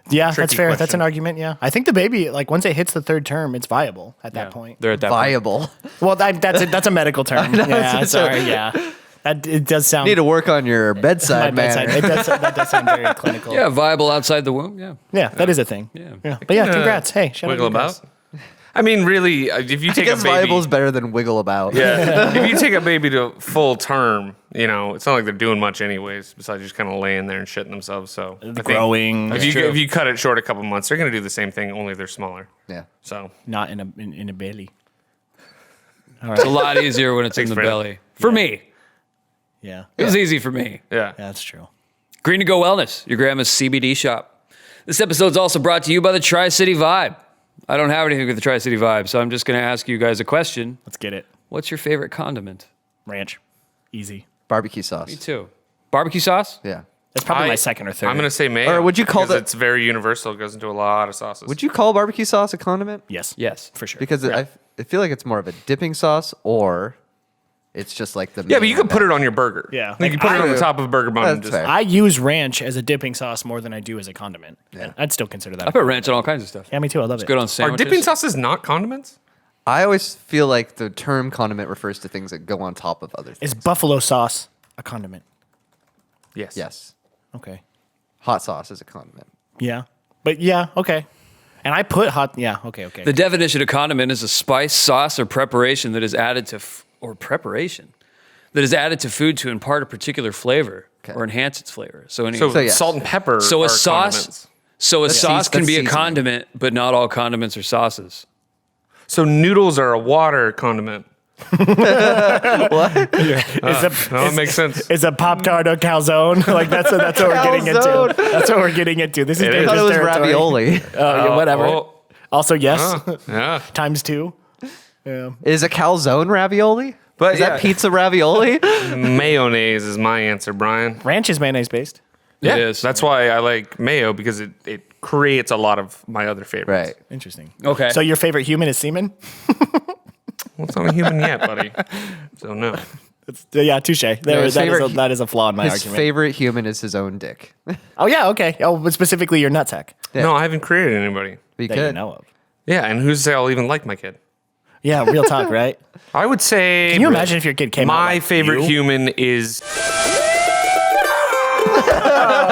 Yeah, that's Tricky fair. That's question. an argument, yeah. I think the baby, like, once it hits the third term, it's viable at that point. They're at that point. Viable. Well, that's a medical term. Yeah, sorry, yeah. It does sound... Need to work on your my bedside bedside. manner. That does sound very clinical. Yeah, viable outside the womb. Yeah. Yeah, that is a thing. Yeah. But yeah, congrats. Hey, shout Wiggle out to you guys. about? I mean, really, if you I take a guess baby... viable is better than wiggle about. Yeah. If you take a baby to full term, you know, it's not like they're doing much anyways, besides just kind of laying there and shitting themselves. So I think Growing. if you cut it short a couple months, they're going to do the same thing, only they're smaller. Yeah. So Not in a belly. It's a lot easier when it's in the Brandon. belly. For me. Yeah. It was easy for me. yeah. That's true. Green to Go Wellness, your grandma's CBD shop. This episode's also brought to you by the Tri-City Vibe. I don't have anything with the Tri-City Vibe, so I'm just going to ask you guys a question. Let's get it. What's your favorite condiment? Ranch. Easy. Barbecue sauce. Me too. Barbecue sauce? Yeah. That's probably my second or third. I'm going to say mayo. Or would you call because that- It's very universal. It goes into a lot of sauces. Would you call barbecue sauce a condiment? Yes. Yes. For sure. Because I feel like it's more of a dipping sauce, or it's just like the. Yeah, but you could put it on your burger. Yeah. You can put it on the top of a burger bun. And That's just, fair. I use ranch as a dipping sauce more than I do as a condiment. Yeah. I'd still consider that. I put ranch on all kinds of stuff. Yeah, me too. I love it. Good on Are sandwiches. dipping sauces not condiments? I always feel like the term condiment refers to things that go on top of other things. Is buffalo sauce a condiment? Yes. Yes. Okay. Hot sauce is a condiment. Yeah. But yeah, okay. And I put hot. Yeah. Okay. The definition of condiment is a spice, sauce, or preparation that is added to that is added to food to impart a particular flavor or enhance its flavor. So yes. Salt and pepper. So a are sauce. condiments. So a sauce can that's be a seasoning. condiment, but not all condiments are sauces. So noodles are a water condiment. That makes sense. Is a Pop Tart a calzone? Like that's what we're getting into. Calzone. That's what we're getting into. This is It I is. thought it was dangerous territory. ravioli. Yeah, whatever. Oh, Also, yes, yeah. times two. Yeah. Is a calzone ravioli? But is yeah. that pizza ravioli? Mayonnaise is my answer, Brian. Ranch is mayonnaise based. Yeah, It is. that's why I like mayo, because it creates a lot of my other favorites. Right. Interesting. Okay. So your favorite human is semen? Well, it's not a human yet, buddy. So no. Yeah, touche. That is a flaw in my His argument. favorite human is his own dick. Oh yeah, okay. Oh, but specifically your nutsack Yeah. No, I haven't created anybody. We that you could. know of. Yeah, and who's to say I'll even like my kid? Yeah, real talk, right? I would say. Can you imagine if your kid came out My like favorite you? human is.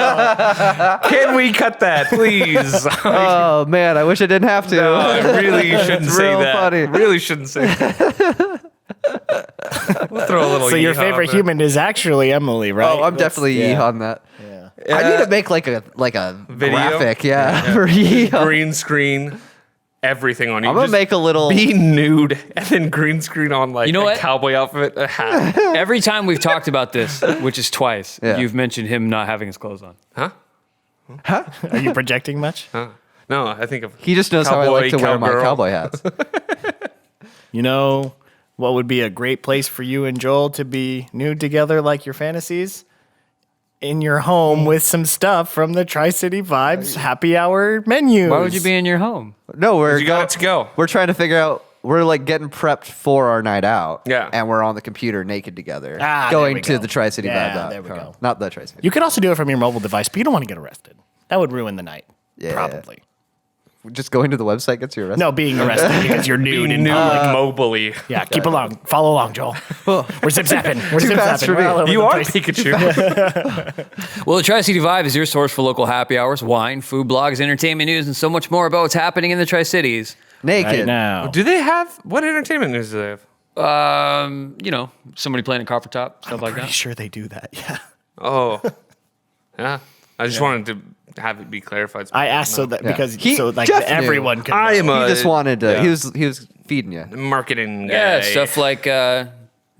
Can we cut that, please? Oh man, I wish I didn't have to. No, I really shouldn't It's say real that. funny. Really shouldn't say that. We'll throw a little. So your yeehaw favorite there. human is actually Emily, right? Oh, I'm definitely yeah. on that. I need to make like a Video? graphic, for Yeehaw. Green screen, everything on you. I'm gonna Just make a little. be nude and then green screen on like You know a what? cowboy outfit, a hat. Every time we've talked about this, which is twice, Yeah. you've mentioned him not having his clothes on. Huh? Are you projecting much? No, I think of He just knows how I like to wear my cowgirl. cowboy hats. You know what would be a great place for you and Joel to be nude together like your fantasies? In your home with some stuff from the Tri-City Vibes happy hour menu. Why would you be in your home? No, You got it to go. We're trying to figure out. We're like getting prepped for our night out. Yeah. And we're on the computer naked together. Ah, there going we to go. the Tri-City Yeah, Vibe. there we go. Not the Tri-City. You could also do it from your mobile device, but you don't want to get arrested. That would ruin the night. Yeah. Probably. Just going to the website gets you arrested. No, being arrested because you're Be nude in nude public. mobily. Yeah, keep along. Follow along, Joel. We're zip zapping. We're Too zip fast zapping. for We're me. all over You the are place. Pikachu. Well, the Tri-City Vibe is your source for local happy hours, wine, food blogs, entertainment news, and so much more about what's happening in the Tri-Cities. Naked. Right now. Do they have what entertainment news do they have? Somebody playing a copper top, stuff like Pretty that. sure they do that. Yeah. Oh, yeah. I just wanted to have it be clarified. I asked so that because Jeff knew. everyone could. I know. am He just wanted to. yeah. He was feeding you. marketing guy. Yeah, stuff like there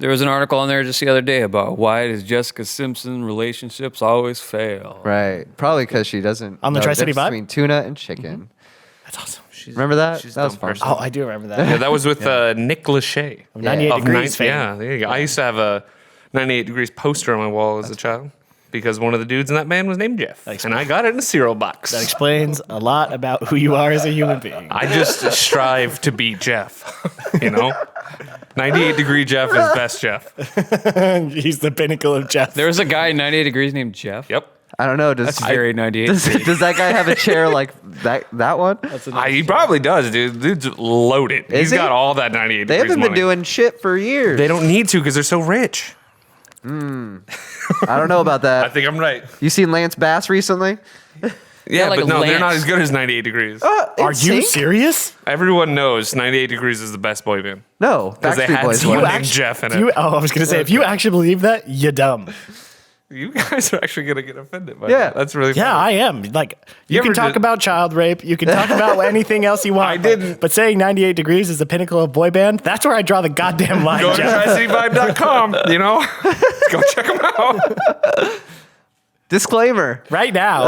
was an article on there just the other day about why does Jessica Simpson relationships always fail? Right. Probably because she doesn't On the know Tri-City difference Vibe? between tuna and chicken. That's awesome. Remember that? she's That was dumb fun. person. Oh, I do remember that. Yeah, that was with Nick Lachey. 98 Of degrees. fame. Yeah, there you go. I used to have a 98 degrees poster on my wall as a child because one of the dudes in that band was named Jeff, and I got it in a cereal box. That explains a lot about who you are as a human being. I just strive to beat Jeff. 98 degree Jeff is best Jeff. He's the pinnacle of Jeff. There was a guy in 98 Degrees named Jeff. Yep. I don't know. That's very 98. Does that guy have a chair like that one? He probably does, dude. Dude's loaded. He's he? got all that 98 They degrees haven't been money. doing shit for years. They don't need to because they're so rich. I don't know about I that. think I'm right. You seen Lance Bass recently? Yeah, like but no, they're not Lance. as good as 98 degrees. Are you serious? Everyone knows 98 degrees is the best boy band. No, Because they Backstreet had Boys. someone won. named Jeff in it. I was going to say, if you actually believe that, you're dumb. You guys are actually going to get offended by Yeah. that. That's really Yeah, funny. I am. Like, you You can ever talk did- about child rape. You can talk about anything else you want. I didn't. But saying 98 degrees is the pinnacle of boy band, that's where I draw the goddamn line, Go to Jeff. tricityvibe.com, Go check them out. Disclaimer. Right now.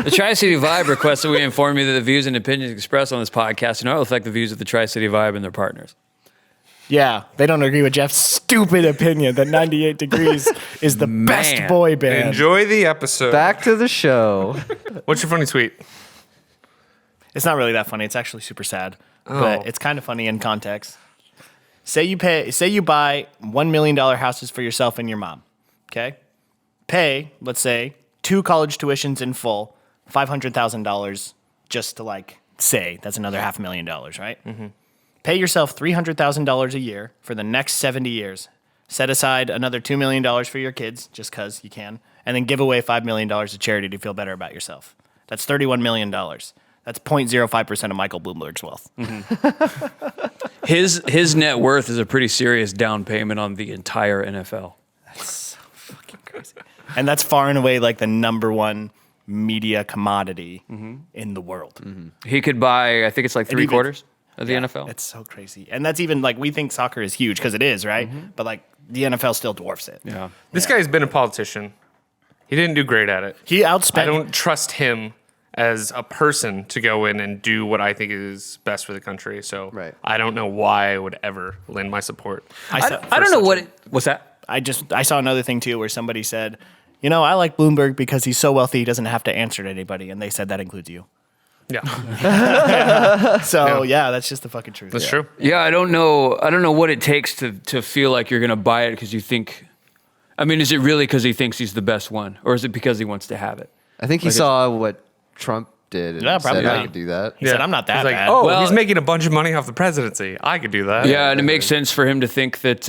The Tri-City Vibe requests that we inform you that the views and opinions expressed on this podcast do not reflect the views of the Tri-City Vibe and their partners. Yeah, they don't agree with Jeff's stupid opinion that 98 degrees is the best Man. boy band. Enjoy the episode. Back to the show. What's your funny tweet? It's not really that funny. It's actually super sad, Oh. but it's kind of funny in context. Say you buy $1 million houses for yourself and your mom. Okay, pay, let's say, 2 college tuitions in full, $500,000, just to say that's another $500,000, right? Mm-hmm. Pay yourself $300,000 a year for the next 70 years. Set aside another $2 million for your kids, just because you can, and then give away $5 million to charity to feel better about yourself. That's $31 million. That's 0.05% of Michael Bloomberg's wealth. His net worth is a pretty serious down payment on the entire NFL. And that's far and away the number one media commodity in the world. He could buy, I think it's like 3/4 of the NFL. It's so crazy. And that's even we think soccer is huge because it is, right? But the NFL still dwarfs it. Yeah. This guy's been a politician. He didn't do great at it. He outspent. I don't trust him as a person to go in and do what I think is best for the country. So Right. I don't know why I would ever lend my support. I don't know what's that? I saw another thing too where somebody said, I like Bloomberg because he's so wealthy he doesn't have to answer to anybody, and they said that includes you. Yeah, So yeah, that's just the fucking truth. that's true. Yeah, I don't know. I don't know what it takes to feel like you're going to buy it because you think. I mean, is it really because he thinks he's the best one, or is it because he wants to have it? I think he saw what Trump did and Yeah, probably. said, I could do that. He said, "I'm not that He's like, bad." oh, Well- he's making a bunch of money off the presidency. I could do that. Yeah, and it makes sense for him to think that.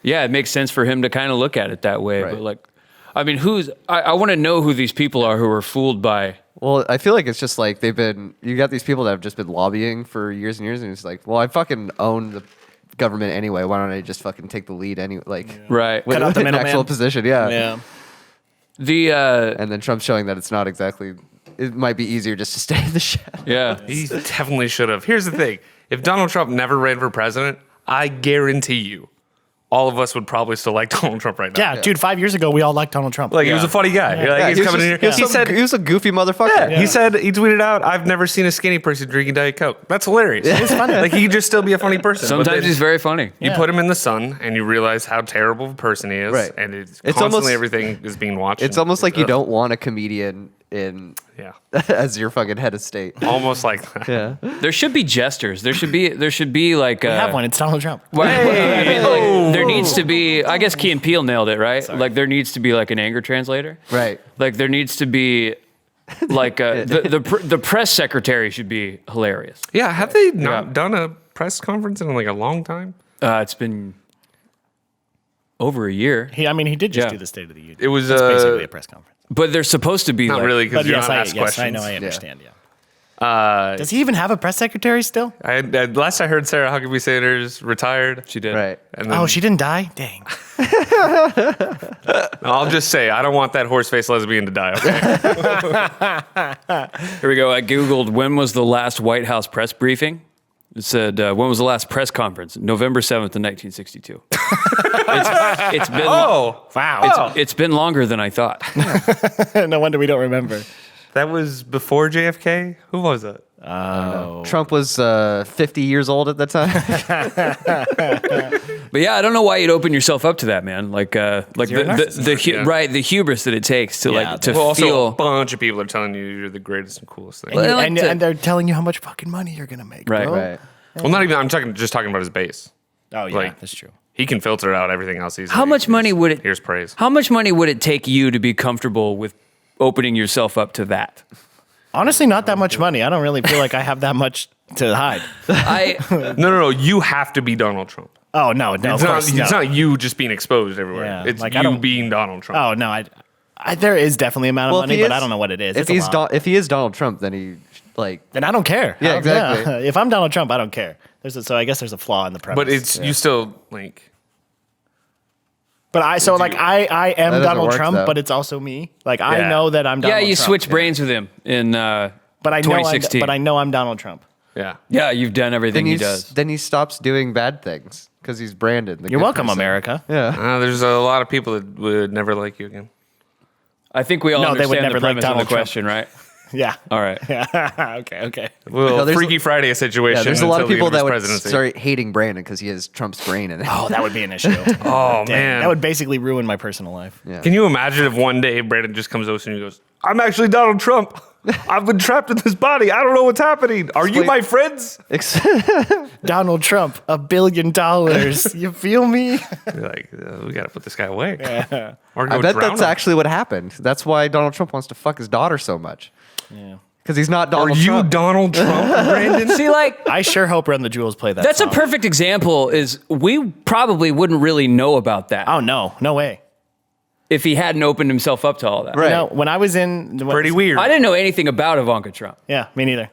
It makes sense for him to kind of look at it that way. Right. But like, I mean, I want to know who these people are who are fooled by. Well, I feel like it's just like you got these people that have just been lobbying for years and years, and it's like, well, I fucking own the government anyway. Why don't I just fucking take the lead anyway? Like, Right. with Cut out the an actual middleman. position, yeah. Yeah. The And then Trump's showing that it's not exactly. It might be easier just to stay in the shadows. yeah. He definitely should have. Here's the thing: if Donald Trump never ran for president, I guarantee you, all of us would probably still like Donald Trump right now. Yeah, dude. 5 years ago, we all liked Donald Trump. Like he was a funny guy. Like, Yeah, he's he was coming in just- here. he was a goofy motherfucker. He said he tweeted out, "I've never seen a skinny person drinking Diet Coke." That's hilarious. It's funny. Like he could just still be a funny person. But Sometimes then he's very funny. You put him in the sun, and you realize how terrible of a person he is. Right. And it's It's constantly almost- everything is being watched. It's and- almost like you Ugh. don't want a comedian in Yeah. as your fucking head of state. Almost like that. Yeah. There should be jesters. There should be like. we have one. It's Donald Trump. I mean, like, there needs to be. I guess Key and Peele nailed it, right? Like there needs to be like an anger translator. Right. Like there needs to be. Like the press secretary should be hilarious. Yeah. Have they not Yeah. done a press conference in like a long time? It's been over a year, He did just Yeah. do the State of the Union. It was It's basically a press conference. but they're supposed to be not like, really because But you're yes, not I, asked yes, questions. I know. I understand. Yeah. Does he even have a press secretary still? Last I heard, Sarah Huckabee Sanders retired. She did. Right. And then, Oh, she didn't die. Dang. I'll just say I don't want that horse-faced lesbian to die. Okay? Here we go. I googled when was the last White House press briefing. It said when was the last press conference? November 7th of 1962. It's been Wow. it's been longer than I thought. No wonder we don't remember. That was before JFK. Who was it? Trump was 50 years old at that time. But yeah, I don't know why you'd open yourself up to that, man. Like you're a narcissist. Yeah. right, the hubris that it takes to Yeah, like to Well, also feel. a bunch of people are telling you you're the greatest and coolest thing. Well, like to- And they're telling you how much fucking money you're gonna make. Right. bro. Right. Well, not even. I'm just talking about his base. Oh yeah, Like- that's true. He can filter out everything else easily. How much money would it? Here's praise. How much money would it take you to be comfortable with opening yourself up to that? Honestly, not that much money. I don't really feel like I have that much to hide. No. You have to be Donald Trump. Oh no, It's, of not, course, it's no. not you just being exposed everywhere. Yeah, It's like, I you don't- being Donald Trump. Oh no, I there is definitely an amount of Well, if money, he but is- I don't know what it is. If It's a he's lot. if he is Donald Trump, then he like Then I don't care. Yeah, exactly. If I'm Donald Trump, I don't care. So I guess there's a flaw in the premise. But it's you still like. But I am That doesn't Donald work, Trump, though. but it's also me. Like I Yeah. know that I'm Donald Yeah, Trump. you switch brains with him in But I know 2016. but I know I'm Donald Trump. Yeah. Yeah, you've done everything he does. then he stops doing bad things because he's branded. the You're good welcome, person. America. Yeah. There's a lot of people that would never like you again. I think we all No, they would understand never the like premise of the Donald Trump. question, right? Yeah. All right. Yeah. okay. Well, there's Freaky Friday situation. Yeah, there's a lot of until the people end his that would presidency. start hating Brandon because he has Trump's brain in it. Oh, that would be an issue. Oh Dang, man, that would basically ruin my personal life. Yeah. Can you imagine if one day Brandon just comes over to you and goes, "I'm actually Donald Trump. I've been trapped in this body. I don't know what's happening. Are you Explain- my friends?" Donald Trump, $1 billion. You feel me? You're like, we gotta put this guy away. Or I go bet drown that's him. actually what happened. That's why Donald Trump wants to fuck his daughter so much. Yeah. Because he's not Are Donald you Trump. Donald Trump, Brandon? See, like I sure hope Run the Jewels play that. that's a song. perfect example. Is we probably wouldn't really know about that Oh no, no way. if he hadn't opened himself up to all that. Right. No, when I was in Pretty weird. I didn't know anything about Ivanka Trump. Yeah, me neither.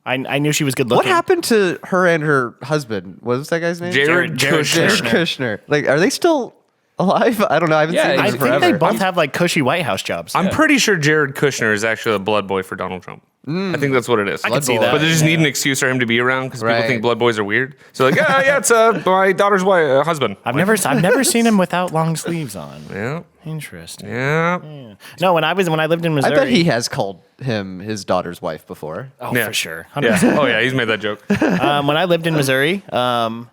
I knew she was good looking. What happened to her and her husband? What was that guy's name? Jared Kushner. Jared Kushner. Like, are they still alive? I don't know. I haven't Yeah, seen them I in think forever. they both have like cushy White House jobs. I'm pretty sure Jared Kushner is actually a blood boy for Donald Trump. I think that's what it is. I could see that. But they just need an excuse for him to be around because people Right. think blood boys are weird. So like, yeah, it's my daughter's husband. I've never seen him without long sleeves on. Yeah, Interesting. yeah. No, when I lived in I Missouri. bet he has called him his daughter's wife before. Oh, Yeah. for sure. Yeah. Oh yeah, he's made that joke. When I lived in Missouri, I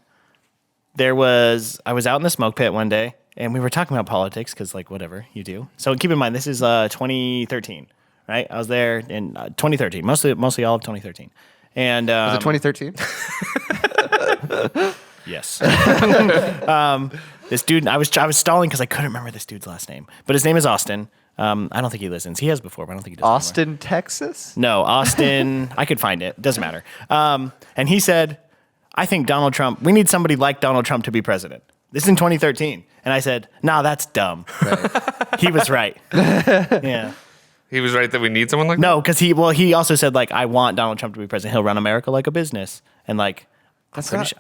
was out in the smoke pit one day, and we were talking about politics because, like, whatever you do. So keep in mind, this is 2013, right? I was there in 2013, mostly all of 2013. And Was it 2013? yes. This dude, I was stalling because I couldn't remember this dude's last name, but his name is Austin. I don't think he listens. He has before, but I don't think he does. Austin, Texas? No, Austin. I could find it. Doesn't matter. And he said, I think Donald Trump, we need somebody like Donald Trump to be president. This is in 2013. And I said, nah, that's dumb. Right. He was right. Yeah. He was right that we need someone like that? No, because he also said, like, I want Donald Trump to be president. He'll run America like a business. And, like,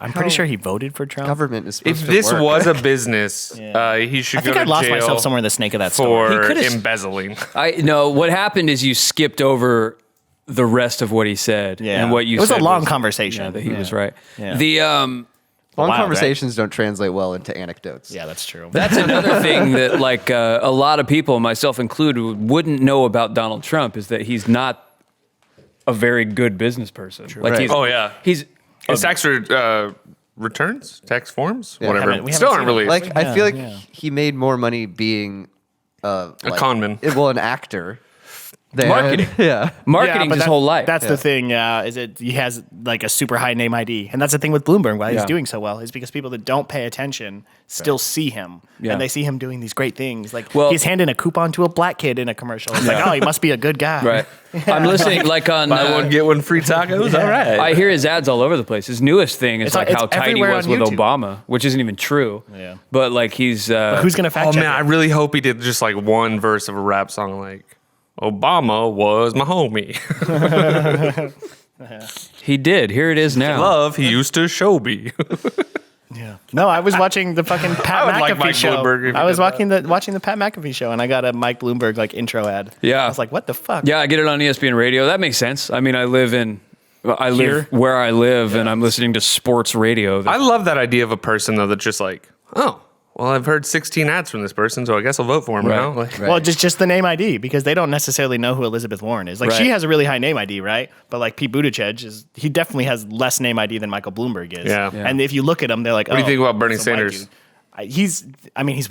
I'm pretty sure he voted for Trump. Government is supposed If to this work. was a business, he should I think go I to lost jail myself somewhere in the snake of that story. for He embezzling. No, what happened is you skipped over the rest of what he said and what you said. It was a long conversation. That he was right. Yeah. The Long Wild, conversations don't translate well into anecdotes. Yeah, that's true. That's another thing that, like, a lot of people, myself included, wouldn't know about Donald Trump is that he's not a very good business person. Like, Right. he's His tax returns, tax forms, Yeah. whatever, We haven't still aren't seen it. released. Like, I feel like he made more money being a conman. Well, an actor. Than, Marketing. Yeah. marketing his whole life. That's the thing. Is it he has like a super high name ID, and that's the thing with Bloomberg. Why he's Yeah. doing so well is because people that don't pay attention still see him, Yeah. and they see him doing these great things. Like Well- he's handing a coupon to a black kid in a commercial. It's like, oh, he must be a good guy. Right. I'm listening, like, on. Buy one, get one free tacos. All right. I hear his ads all over the place. His newest thing is It's like like- how it's tight he everywhere was on with YouTube. Obama, which isn't even true. Yeah. But, like, he's. Who's gonna fact Oh check man, I it? really hope he did just like one verse of a rap song, like Obama was my homie. He did. Here it is now. Love, he used to show me. Yeah. No, I was watching the fucking Pat would McAfee like Mike show. Bloomberg if he I was did watching the Pat McAfee show, and I got a Mike Bloomberg like intro ad. Yeah. I was like, what the fuck? Yeah, I get it on ESPN radio. That makes sense. I mean, I live Here? where I live, and I'm listening to sports radio. I love that idea of a person though that's just like, oh, well, I've heard 16 ads from this person, so I guess I'll vote for him Right. now. Like, Well, just the name ID because they don't necessarily know who Elizabeth Warren is. Like she Right. has a really high name ID, right? But like Pete Buttigieg he definitely has less name ID than Michael Bloomberg is. Yeah. Yeah. And if you look at him, they're like, What do you think about Bernie Sanders? He's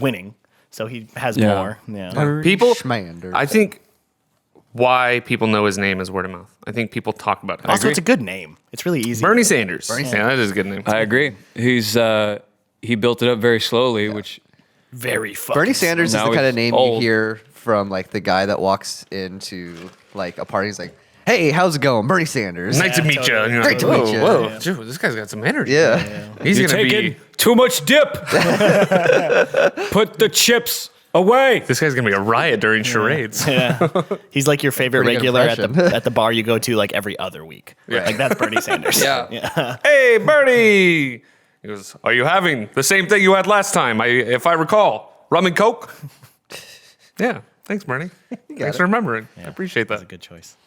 winning, so he has Yeah. more. Yeah. People, Schmander. I think why people know his name is word of mouth. I think people talk about it. I Also, agree. it's a good name. It's really easy. Bernie Sanders. Yeah, that is a good name. I agree. He built it up very slowly, which Very fucking. Bernie Sanders is Now the kind of it's name old. you hear from like the guy that walks into like a party. He's like, "Hey, how's it going, Bernie Sanders?" Nice to meet you. totally. You're Great to whoa, meet you. Whoa, Yeah. Dude, this guy's got some energy. Yeah. He's you're gonna taking be. too much dip. Put the chips away. This guy's gonna be a riot during charades. Yeah. He's like your favorite Pretty good regular at impression. the bar you go to like every other week. Yeah. Like that's Bernie Sanders. Yeah. Hey, Bernie. He goes, are you having the same thing you had last time? If I recall, rum and coke. Yeah. Thanks, Bernie. Thanks for remembering. I appreciate that. That's a good choice.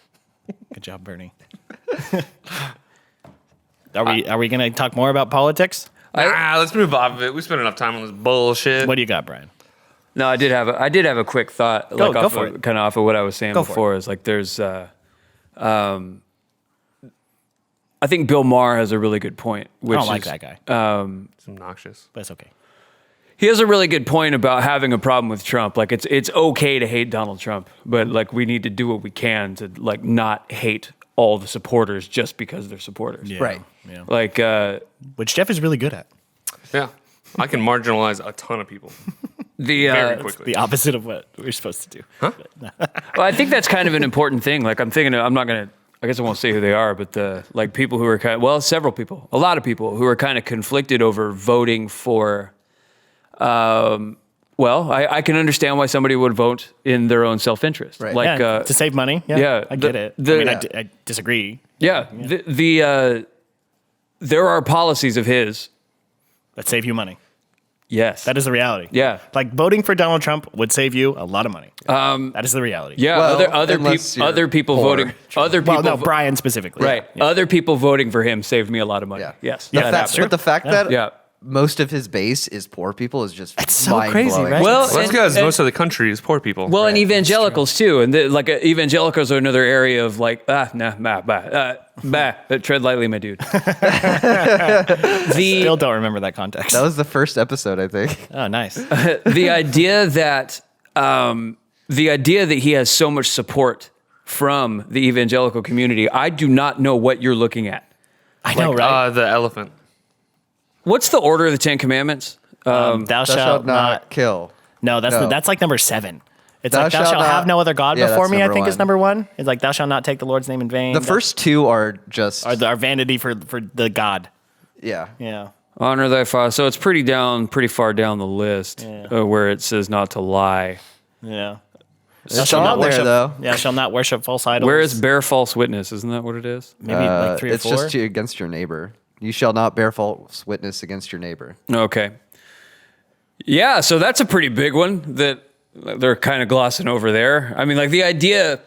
Good job, Bernie. Are we gonna talk more about politics? Let's move off of it. We spent enough time on this bullshit. What do you got, Brian? No, I did have a quick thought, Go off for of, it. kind of off of what I was saying Go for before. Is like there's, I think Bill Maher has a really good point. Which I don't like is, that guy, It's obnoxious. but it's okay. He has a really good point about having a problem with Trump. Like it's okay to hate Donald Trump, but like we need to do what we can to like not hate all the supporters just because they're supporters. Yeah. Right. Yeah. Like Which Jeff is really good at. Yeah. I can marginalize a ton of people the very quickly. The opposite of what we're supposed to do. well, I think that's kind of an important thing. Like I'm thinking, I'm not gonna. I guess I won't say who they are, but the like people who are kind of, well, several people, a lot of people who are kind of conflicted over voting for. Well, I can understand why somebody would vote in their own self-interest. Right. Like Yeah, to save money. Yeah, yeah, I get it. I mean, I disagree. yeah, there are policies of his. That save you money. Yes. That is the reality. Yeah. Like voting for Donald Trump would save you a lot of money. That is the reality. Yeah. Well, Other unless people you're voting. poor. Other people. Well, no, Brian specifically. Right. Yeah. Other people voting for him saved me a lot of money. Yeah. Yes. The that fact- happened. but the fact that Yeah. most of his base is poor people is just so crazy, mind-blowing. right? Well, Well, that's and- because and- most of the country is poor people. Well, and evangelicals too, and evangelicals are another area of like tread lightly, my dude. Still don't remember that context. That was the first episode, I think. oh, nice. the idea that he has so much support from the evangelical community, I do not know what you're looking at. I know, right? The elephant. What's the order of the 10 Commandments? Thou shalt not kill. No, No. that's like number 7. It's Thou like thou shalt shalt not- have no other God Yeah, before that's me. I number think is one. number 1. It's like thou shalt not take the Lord's name in vain. The first 2 are just are vanity for the God. yeah. Yeah. Honor thy father. So it's pretty far down the list where it says not to lie. Yeah. It's on there though. Yeah, shall not worship false idols. Where is bear false witness? Isn't that what it is? maybe like 3 or It's 4? just against your neighbor. You shall not bear false witness against your neighbor. Okay. Yeah, so that's a pretty big one that they're kind of glossing over there. I mean, like the idea,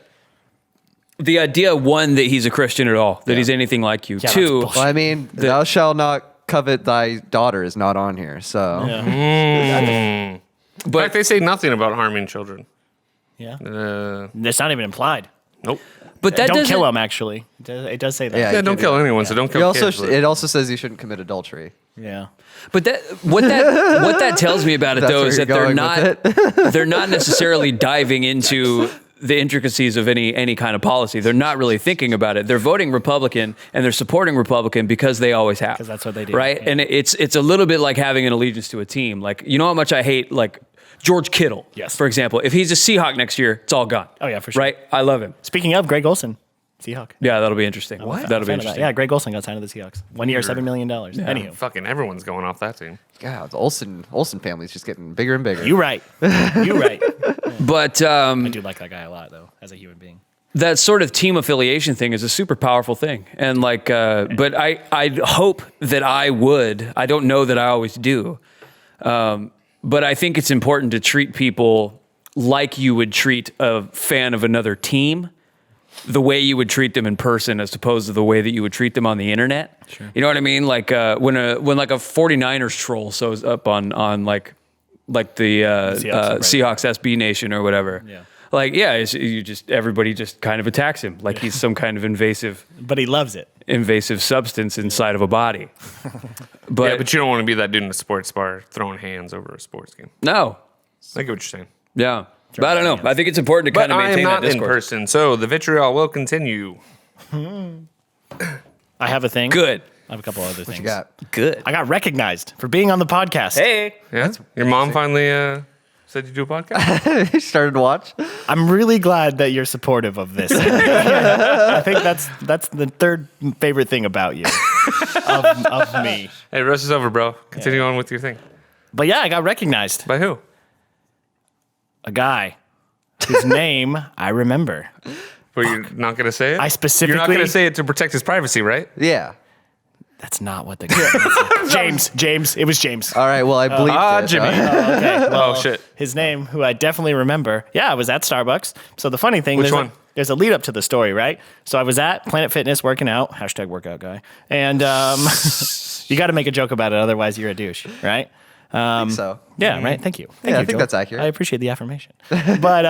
one, that he's a Christian at all, that he's anything like you. Yeah, 2, that's Well, I mean, thou shalt not covet thy daughter is not on here. So In fact, they say nothing about harming children. Yeah. Uh, It's not even implied. nope. but that Don't doesn't kill him, actually. It does say that. Yeah, Yeah, don't kill anyone, so don't kill kids. but- it also says you shouldn't commit adultery. Yeah. But what that tells me about it That's though where is you're that they're going not they're not necessarily diving into the intricacies of any kind of policy. They're not really thinking about it. They're voting Republican and they're supporting Republican because they always have. Because that's what they do. Right? Yeah. And it's a little bit like having an allegiance to a team. Like, you know how much I hate like George Kittle, Yes. for example. If he's a Seahawk next year, it's all gone. Oh, yeah, for sure. Right? I love him. Speaking of, Greg Olsen, Seahawk. Yeah, that'll be interesting. I'm a That'll be fan of that. interesting. Yeah, Greg Olsen got signed to the Seahawks. 1 year, $7 million. Anywho. Fucking everyone's going off that team. God, the Olsen family's just getting bigger and bigger. You right. You right. But I do like that guy a lot, though, as a human being. that sort of team affiliation thing is a super powerful thing. And like, but I hope that I don't know that I always do. But I think it's important to treat people like you would treat a fan of another team, the way you would treat them in person as opposed to the way that you would treat them on the internet. Sure. You know what I mean? Like when like a 49ers troll shows up on like the Seahawks SB Nation or whatever. Yeah. Like, yeah, everybody just kind of attacks him like he's some kind of invasive But he loves it. substance inside of a body. But, Yeah, but you don't want to be that dude in a sports bar throwing hands over a sports game. no. I get what you're saying. Yeah. But I don't know. I think it's important to But kind of I am maintain not that in discourse. person, so the vitriol will continue. I have a thing. Good. I have a couple other things. You got Good. I got recognized for being on the podcast. Hey. Yeah? Your mom finally said you do a podcast? you started to watch. I'm really glad that you're supportive of this. I think that's the third favorite thing about you, of me. Hey, roast is over, bro. Continue on with your thing. But yeah, I got recognized. By who? A guy whose name I remember. But you're not going to say it? I specifically- You're not going to say it to protect his privacy, right? Yeah. That's not what the guy James. It was James. All right. Well, I believe Jimmy. Okay. Well, Oh, shit. His name, who I definitely remember. Yeah, I was at Starbucks. So the funny thing, Which one? There's a lead up to the story, right? So I was at Planet Fitness working out, # workout guy. And you got to make a joke about it. Otherwise you're a douche, right? so. Yeah, right. Thank you. Thank Yeah, I you, think Joel. that's accurate. I appreciate the affirmation. But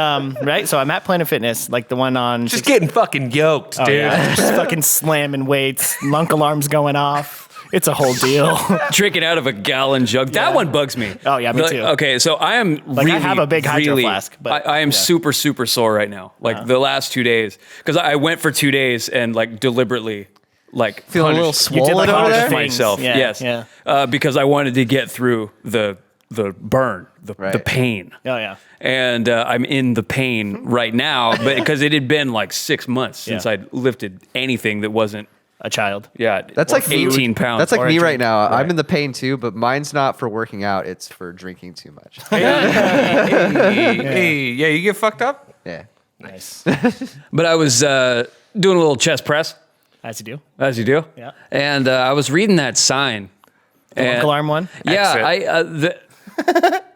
right, so I'm at Planet Fitness, like the one on Just getting fucking yoked, Oh, dude. yeah, just fucking slamming weights, lunk alarms going off. It's a whole deal. Drinking out of a gallon jug. That one bugs me. Oh, yeah, me too. Okay, so I am really, I have a big hydro really, flask, but I am yeah. super, super sore right now. Like the last 2 days. Because I went for 2 days and like deliberately like Feeling a little punished You did swollen like over all the there. things. myself. Yeah, Yes. yeah. Because I wanted to get through the burn, the Right. pain. Oh yeah. And I'm in the pain right now, but because it had been like 6 months since Yeah. I'd lifted anything that wasn't, A child. yeah, That's or like me. 18 pounds. That's like Or a me drink. right now. Right. I'm in the pain too, but mine's not for working out. It's for drinking too much. Hey, yeah, you get fucked up? Yeah. Nice. But I was doing a little chest press, As you do. as you do. Yeah. And I was reading that sign. The lunk alarm one. Yeah, Exit.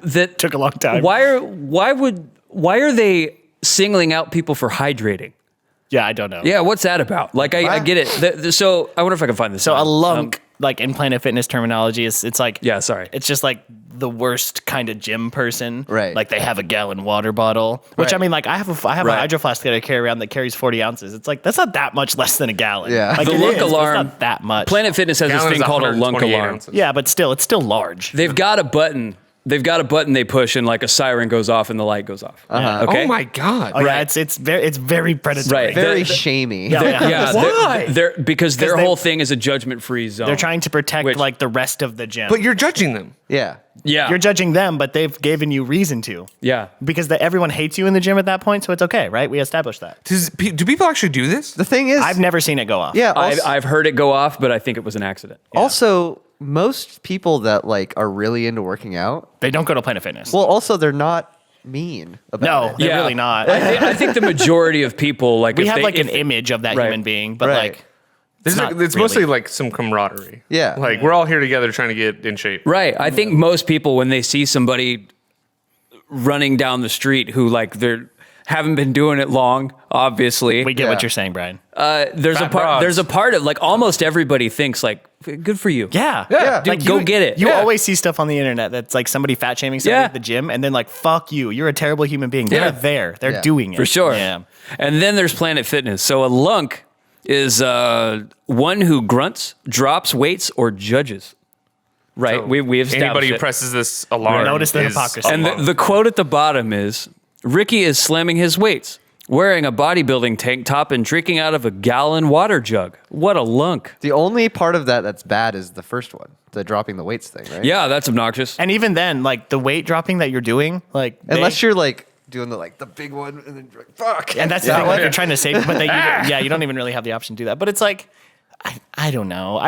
that Took a long time. why are they singling out people for hydrating? Yeah, I don't know. Yeah, what's that about? Like I get it. So I wonder if I can find this. So a sign. lunk, like in Planet Fitness terminology, it's like Yeah, sorry. It's just like the worst kind of gym person. Right. Like they have a gallon water bottle, which I Right. mean, like I have a Right. hydro flask that I carry around that carries 40 ounces. It's like that's not that much less than a gallon. Yeah. Like The it lunk is, but it's alarm- not that much. Planet Fitness has this Gallon's thing called a lunk 128 alarm. ounces. Yeah, but still, it's still large. They've got a button they've got a button they push and like a siren goes off and the light goes off. Okay. Oh my God. Oh, yeah, it's very predatory. Right. Very shamey. Yeah. Why? Because their they- whole thing is a judgment-free zone. They're trying to protect Which- like the rest of the gym. But you're judging them. Yeah. Yeah. You're judging them, but they've given you reason to. Yeah. Because everyone hates you in the gym at that point, so it's okay, right? We established that. Do people actually do this? The thing is, I've never seen it go off. yeah. Also, I've heard it go off, but I think it was an accident. also, most people that like are really into working out, They don't go to Planet Fitness. well, also they're not mean about no, it. they're really not. I think the majority of people like we if have they, like if, an image of that Right. human being, but Right. like It's not mostly really. like some camaraderie. Yeah. Like we're all here together trying to get in shape. Right. I think most people when they see somebody running down the street who like they're haven't been doing it long, obviously. we get Yeah. what you're saying, Brian. There's Fat broads. there's a part of like almost everybody thinks like good for you. Yeah. Yeah. Dude, Like go get it. You Yeah. always see stuff on the internet that's like somebody fat shaming somebody Yeah. at the gym and then like, fuck you. You're a terrible human being. They're Yeah. there. They're Yeah. doing it. For sure. Yeah. And then there's Planet Fitness. So a lunk is one who grunts, drops weights, or judges. Right. So we have established anybody who it. presses this alarm. Notice the is hypocrisy. a And lunk. the quote at the bottom is, Ricky is slamming his weights, wearing a bodybuilding tank top and drinking out of a gallon water jug. What a lunk. The only part of that that's bad is the first one, the dropping the weights thing, right? Yeah, that's obnoxious. And even then, like the weight dropping that you're doing, like Unless you're like doing the big one and then you're like, fuck. and that's the thing, like you're trying to save, but you don't even really have the option to do that. But it's like, I don't know.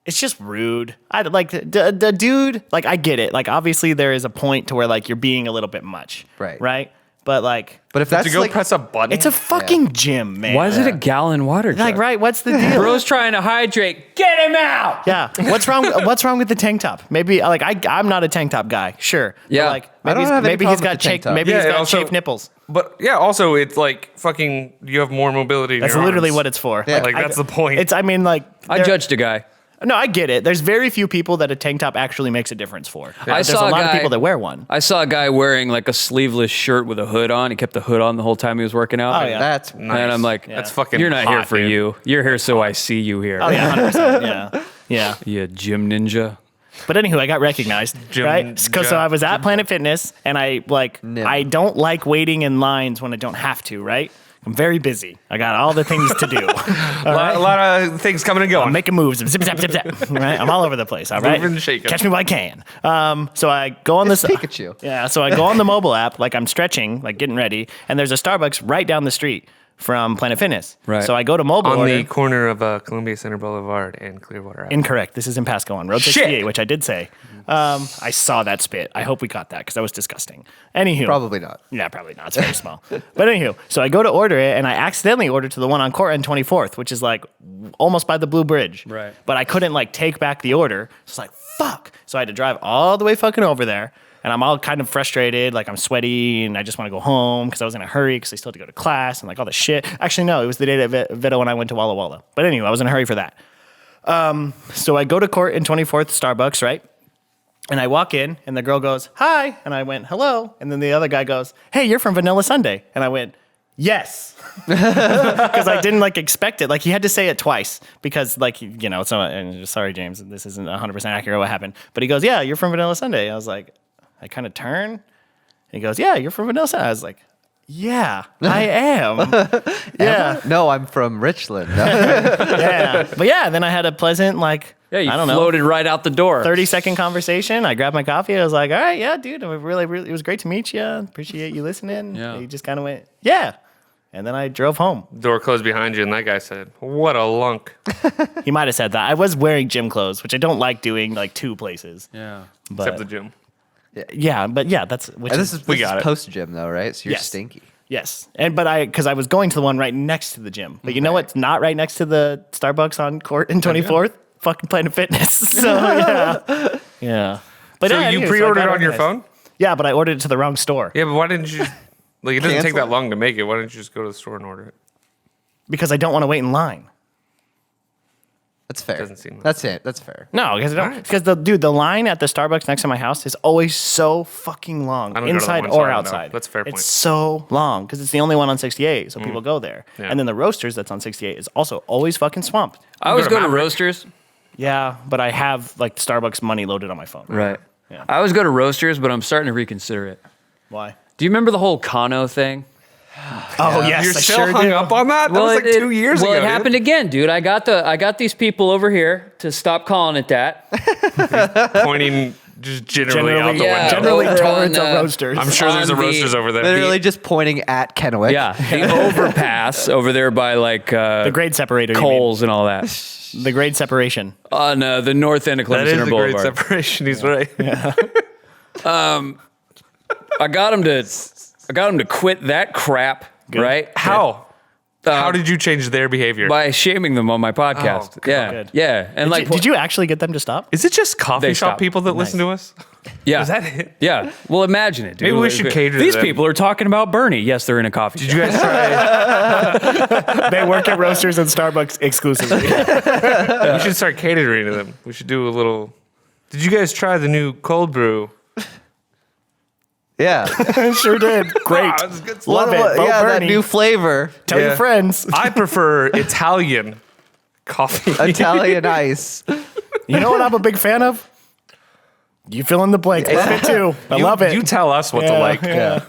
It's just rude. I like the dude. Like I get it. Like obviously there is a point to where like you're being a little bit much. Right. Right. But like, But if that's to go like, press a button. it's a fucking gym, man. Why is it a gallon water jug? Like right? What's the deal? Bro's trying to hydrate. Get him out. Yeah. What's wrong? What's wrong with the tank top? Maybe like I'm not a tank top guy. Sure. Yeah. But, like I don't maybe have any maybe he's problem got with the tank chafed. top. Maybe Yeah, he's it got also- chafed nipples. But yeah, also it's like fucking. You have more mobility. In That's your literally arms. what it's for. Yeah. Like that's the point. It's. I mean, like I judged a guy. No, I get it. There's very few people that a tank top actually makes a difference for. I There's saw a a lot of guy- people that wear one. I saw a guy wearing like a sleeveless shirt with a hood on. He kept the hood on the whole time he was working out. Oh, yeah. that's And I'm like, That's fucking. you're not here hot, for dude. you. You're here so I see you here. Oh yeah, 100%. Yeah, yeah. You gym ninja. But anywho, I got recognized, Gym right? Because so I was at Planet Fitness, and I I don't like waiting in lines when I don't have to, right? I'm very busy. I got all the things to do. A lot of things coming and going. I'm making moves. Zip, zap, zip, zap. Right? I'm all over the place. All right. Moving and shaking. Catch me while I can. So I go on It's this Pikachu. Yeah. So I go on the mobile app, like I'm stretching, like getting ready, and there's a Starbucks right down the street from Planet Fitness. Right. So I go to mobile on order. the corner of Columbia Center Boulevard and Clearwater Avenue. Incorrect. This is in Pasco on Road Shit. 68, which I did say. I saw that spit. I hope we got that because that was disgusting. Anywho. probably not. Yeah, probably not. It's very small. But anywho, so I go to order it and I accidentally ordered to the one on Court and 24th, which is like almost by the Blue Bridge. Right. But I couldn't like take back the order. So it's like, fuck. So I had to drive all the way fucking over there. And I'm all kind of frustrated, like I'm sweaty and I just want to go home because I was in a hurry because I still had to go to class and like all this shit. Actually, no, it was the day that Vito and I went to Walla Walla. But anyway, I was in a hurry for that. So I go to Court and 24th Starbucks, right? And I walk in and the girl goes, hi. And I went, hello. And then the other guy goes, hey, you're from Vanilla Sunday. And I went, yes. Because I didn't like expect it. Like he had to say it twice because like, you know, so, and sorry, James, this isn't 100% accurate what happened. But he goes, yeah, you're from Vanilla Sunday. I was like, I kind of turn. And he goes, yeah, you're from Vanilla Sunday. I was like, yeah, I am. Yeah. No, I'm from Richland. No. Yeah. But yeah, then I had a pleasant, like, Yeah, you I don't know, floated right out the door. 30-second conversation. I grabbed my coffee. I was like, all right, yeah, dude, it was great to meet you. Appreciate you listening. Yeah. He just kind of went, yeah. And then I drove home. Door closed behind you, and that guy said, "What a lunk." He might have said that. I was wearing gym clothes, which I don't like doing like two places. Yeah. But, Except the gym. yeah, but yeah, that's which And is, this is, We this got is it. post gym though, right? So you're Yes. stinky. yes. And because I was going to the one right next to the gym. But you know what's not right next to the Starbucks on Court and 24th? Fucking Planet Fitness. So yeah. Yeah. But So yeah, you anyway, pre-ordered I got on your organized. phone? Yeah, but I ordered it to the wrong store. Yeah, but why didn't you? Like, it doesn't take Cancel? that long to make it. Why didn't you just go to the store and order it? Because I don't want to wait in line. That's fair. Doesn't seem like That's it. That's fair. No, because Alright. the line at the Starbucks next to my house is always so fucking long, I don't go to the inside one, so I or don't know. outside. That's a fair point. It's so long because it's the only one on 68, so people go there. Yeah. And then the Roasters that's on 68 is also always fucking swamped. I always go to go to Maverick. Roasters. Yeah, but I have like Starbucks money loaded on my phone. Right. I always go to roasters, but I'm starting to reconsider it. Why? Do you remember the whole Kano thing? Oh yes, You're I still sure hung do. up on that? That was like 2 years ago. Well, it dude. happened again, dude. I got these people over here to stop calling it that. Pointing just generally out the Yeah. window. Generally Over towards on, a roasters. I'm sure there's a on the- roasters over there. Literally just pointing at Kennewick. Yeah, the overpass over there by like the grade separator. you mean. Coles and all that. The grade separation. On the north end of That Clemson is Center the great Boulevard. separation. He's right. I got him to quit that crap. Right? How? How did you change their behavior? By shaming them on my podcast. Oh, yeah, good. yeah. And Did you actually get them to stop? Is it just coffee They shop stopped. people that listen to us? Yeah. Is that it? Yeah. Well, imagine it, dude. Maybe we should cater to These them. people are talking about Bernie. Yes, they're in a coffee Did shop. you guys try? They work at roasters and Starbucks exclusively. We should start catering to them. We should do a little. Did you guys try the new cold brew? Yeah. Sure did. Great. Wow, that's good stuff. Love it. Vote Yeah, that Bernie. new flavor. Tell your friends. I prefer Italian coffee. Italian ice. You know what I'm a big fan of? You fill in the blank. Love it too. I love it. You tell us what to like. Yeah.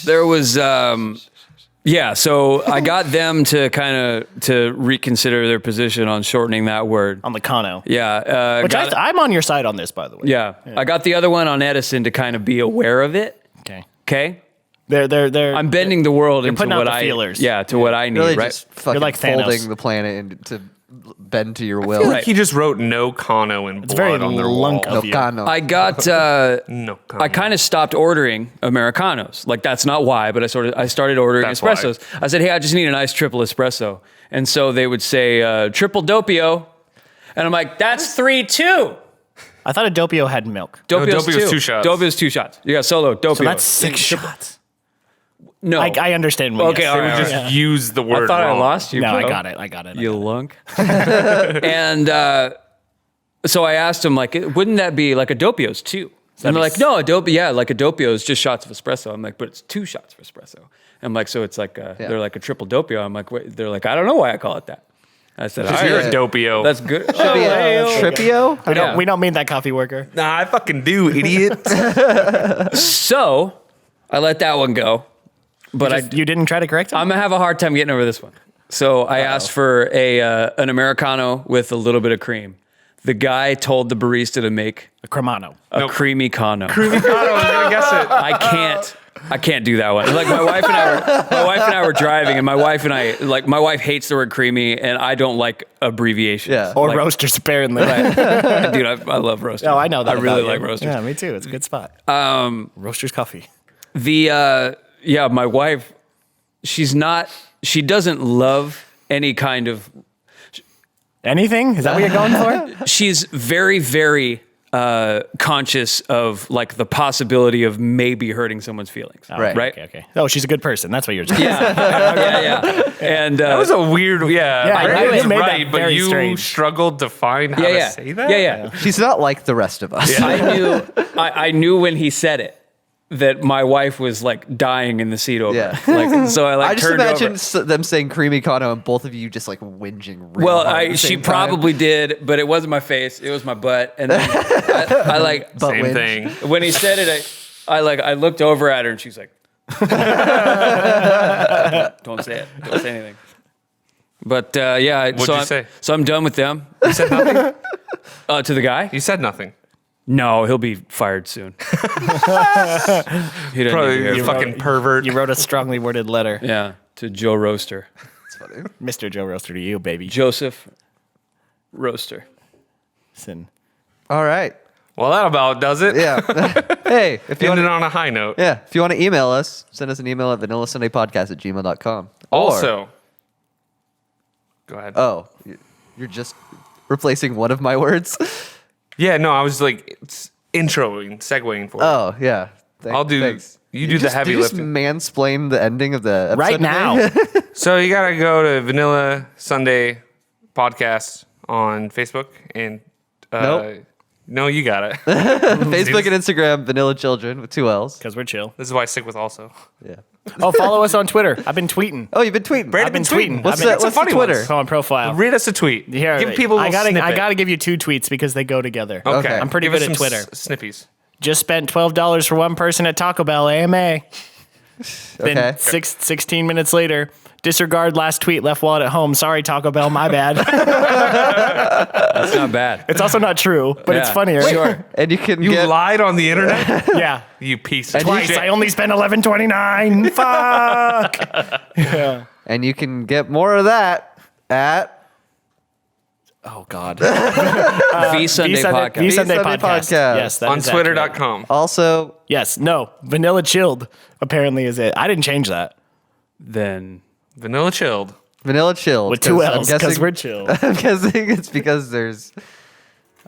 There was, so I got them to reconsider their position on shortening that word. On the Kano. Yeah. Which I'm on your side on this, by the way. yeah. I got the other one on Edison to kind of be aware of it. Okay. Okay. They're. I'm bending the world into putting out what the I feelers. to what I need. Really right. just fucking like Thanos. folding the planet into bend to your I will. feel like he just wrote no Kano in blood very on their lunk wall. of you. Locano. I got. No Kano. I kind of stopped ordering Americanos. Like that's not why, but I started ordering That's why. espressos. I said, hey, I just need a nice triple espresso, and so they would say triple doppio, and I'm like, that's 3 2. I thought a Doppio had milk. Doppio's Doppio's 2 shots. Doppio's 2 shots. You got solo doppio. So that's 6 shots. No. I understand. What Okay, yes. all They right, would just use the word I thought wrong. I lost you. No, bro. I got it. You lunk. And so I asked him, like, wouldn't that be like a doppio's 2? And they're like, no, a doppio is just shots of espresso. I'm like, but it's 2 shots of espresso. I'm like, so it's like they're like a triple doppio. I'm like, wait, they're like, I don't know why I call it that. I said, all You're right, a dopio. that's good. Be a Tripio? We don't mean that, coffee worker. Nah, I fucking do, idiot. So I let that one go, but You didn't try to correct him? I'm gonna have a hard time getting over this one. So I asked for an Americano with a little bit of cream. The guy told the barista to make a Cremano. a creamy Kano. Creamy Kano, I was gonna guess it. I can't do that one. Like my wife and I were driving, and my wife hates the word creamy, and I don't like abbreviations. Yeah. Or Like, roasters, apparently. dude, I love roasters. Oh, I know that. I really about like you. roasters. Yeah, me too. It's a good spot. Roasters coffee. My wife, she doesn't love any kind of. Anything? Is that what you're going for? She's very, very conscious of like the possibility of maybe hurting someone's feelings. Right. Right. Okay. Oh, she's a good person. That's what you're saying. Yeah. And That was a weird, Yeah, I you know it's made that right, but very you strange. struggled to find how to say that? Yeah. She's not like the rest of us. I knew when he said it that my wife was like dying in the seat over. Yeah. Like, so I I just turned imagine over. them saying creamy Kano and both of you just like whinging. Real Well, hard at the she same time. probably did, but it wasn't my face. It was my butt. And then I like Butt Same whinge. thing. when he said it, I looked over at her and she's like, "Don't say it. Don't say anything." But What'd so you I'm, say? So I'm done with them. You said nothing? To the guy? You said nothing. No, he'll be fired soon. He doesn't need to Probably hear you from- fucking pervert. You wrote a strongly worded letter. Yeah, to Joe Roaster, Mr. Joe Roaster to you, baby. Joseph Roaster. Listen. All right. Well, that about does it. Yeah. Hey, if you want Ended to, on a high note. if you want to email us, send us an email at vanillasundaypodcast@gmail.com. Also, go ahead. Oh, you're just replacing one of my words. Yeah, no, I was like segueing for it. Oh yeah. I'll do. Thanks. You do the heavy Did you just lifting. mansplain the ending of the episode Right to me? now. So you gotta go to Vanilla Sunday Podcast on Facebook and Nope. No, you got it. Facebook and Instagram, Vanilla Children with 2 L's. Because we're chill. This is why I stick with also. Yeah. Oh, follow us on Twitter. I've been tweeting. Oh, you've been tweeting. I've been tweeting. What's I've been- the, what's the funny Twitter? ones. Go on profile. Read us a tweet. Here, Give people a I little gotta snippet. give you 2 tweets because they go together. Okay. I'm pretty Give good us at some Twitter. snippies. Just spent $12 for one person at Taco Bell, AMA. Then Okay. 16 minutes later, disregard last tweet, left wallet at home. Sorry, Taco Bell, my bad. That's not bad. It's also not true, but it's Yeah, funnier. Sure. And you can You get lied on the internet? Yeah. You piece of Twice. shit. I only spent $11.29. Fuck. and you can get more of that at Oh, God. V Sunday podcast. V Sunday Sunday podcast. podcast. Yes, that on is accurate. Twitter.com. also Yes. No. Vanilla Chilled apparently is it. I didn't change that. Then Vanilla chilled. Vanilla Chilled. With 2 I'm L's because guessing- we're chill. I'm guessing it's because there's.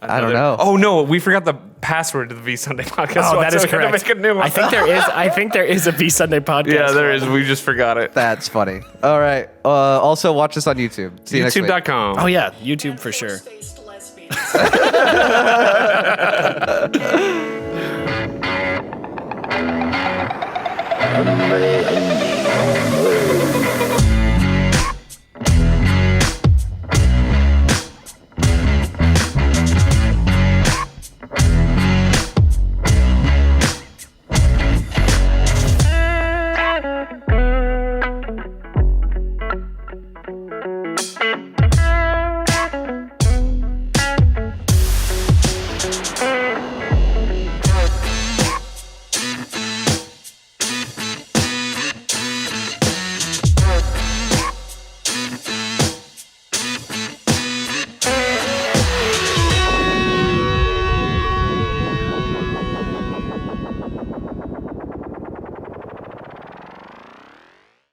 I don't know. Oh no, we forgot the password to the V Sunday podcast. Oh, that is so we had to correct. Make a new one. I think there is a V Sunday podcast. yeah, there is. We just forgot it. That's funny. All right. Also, watch us on YouTube. See you next week. YouTube.com. Oh yeah, YouTube for sure. Faced lesbians. Hungry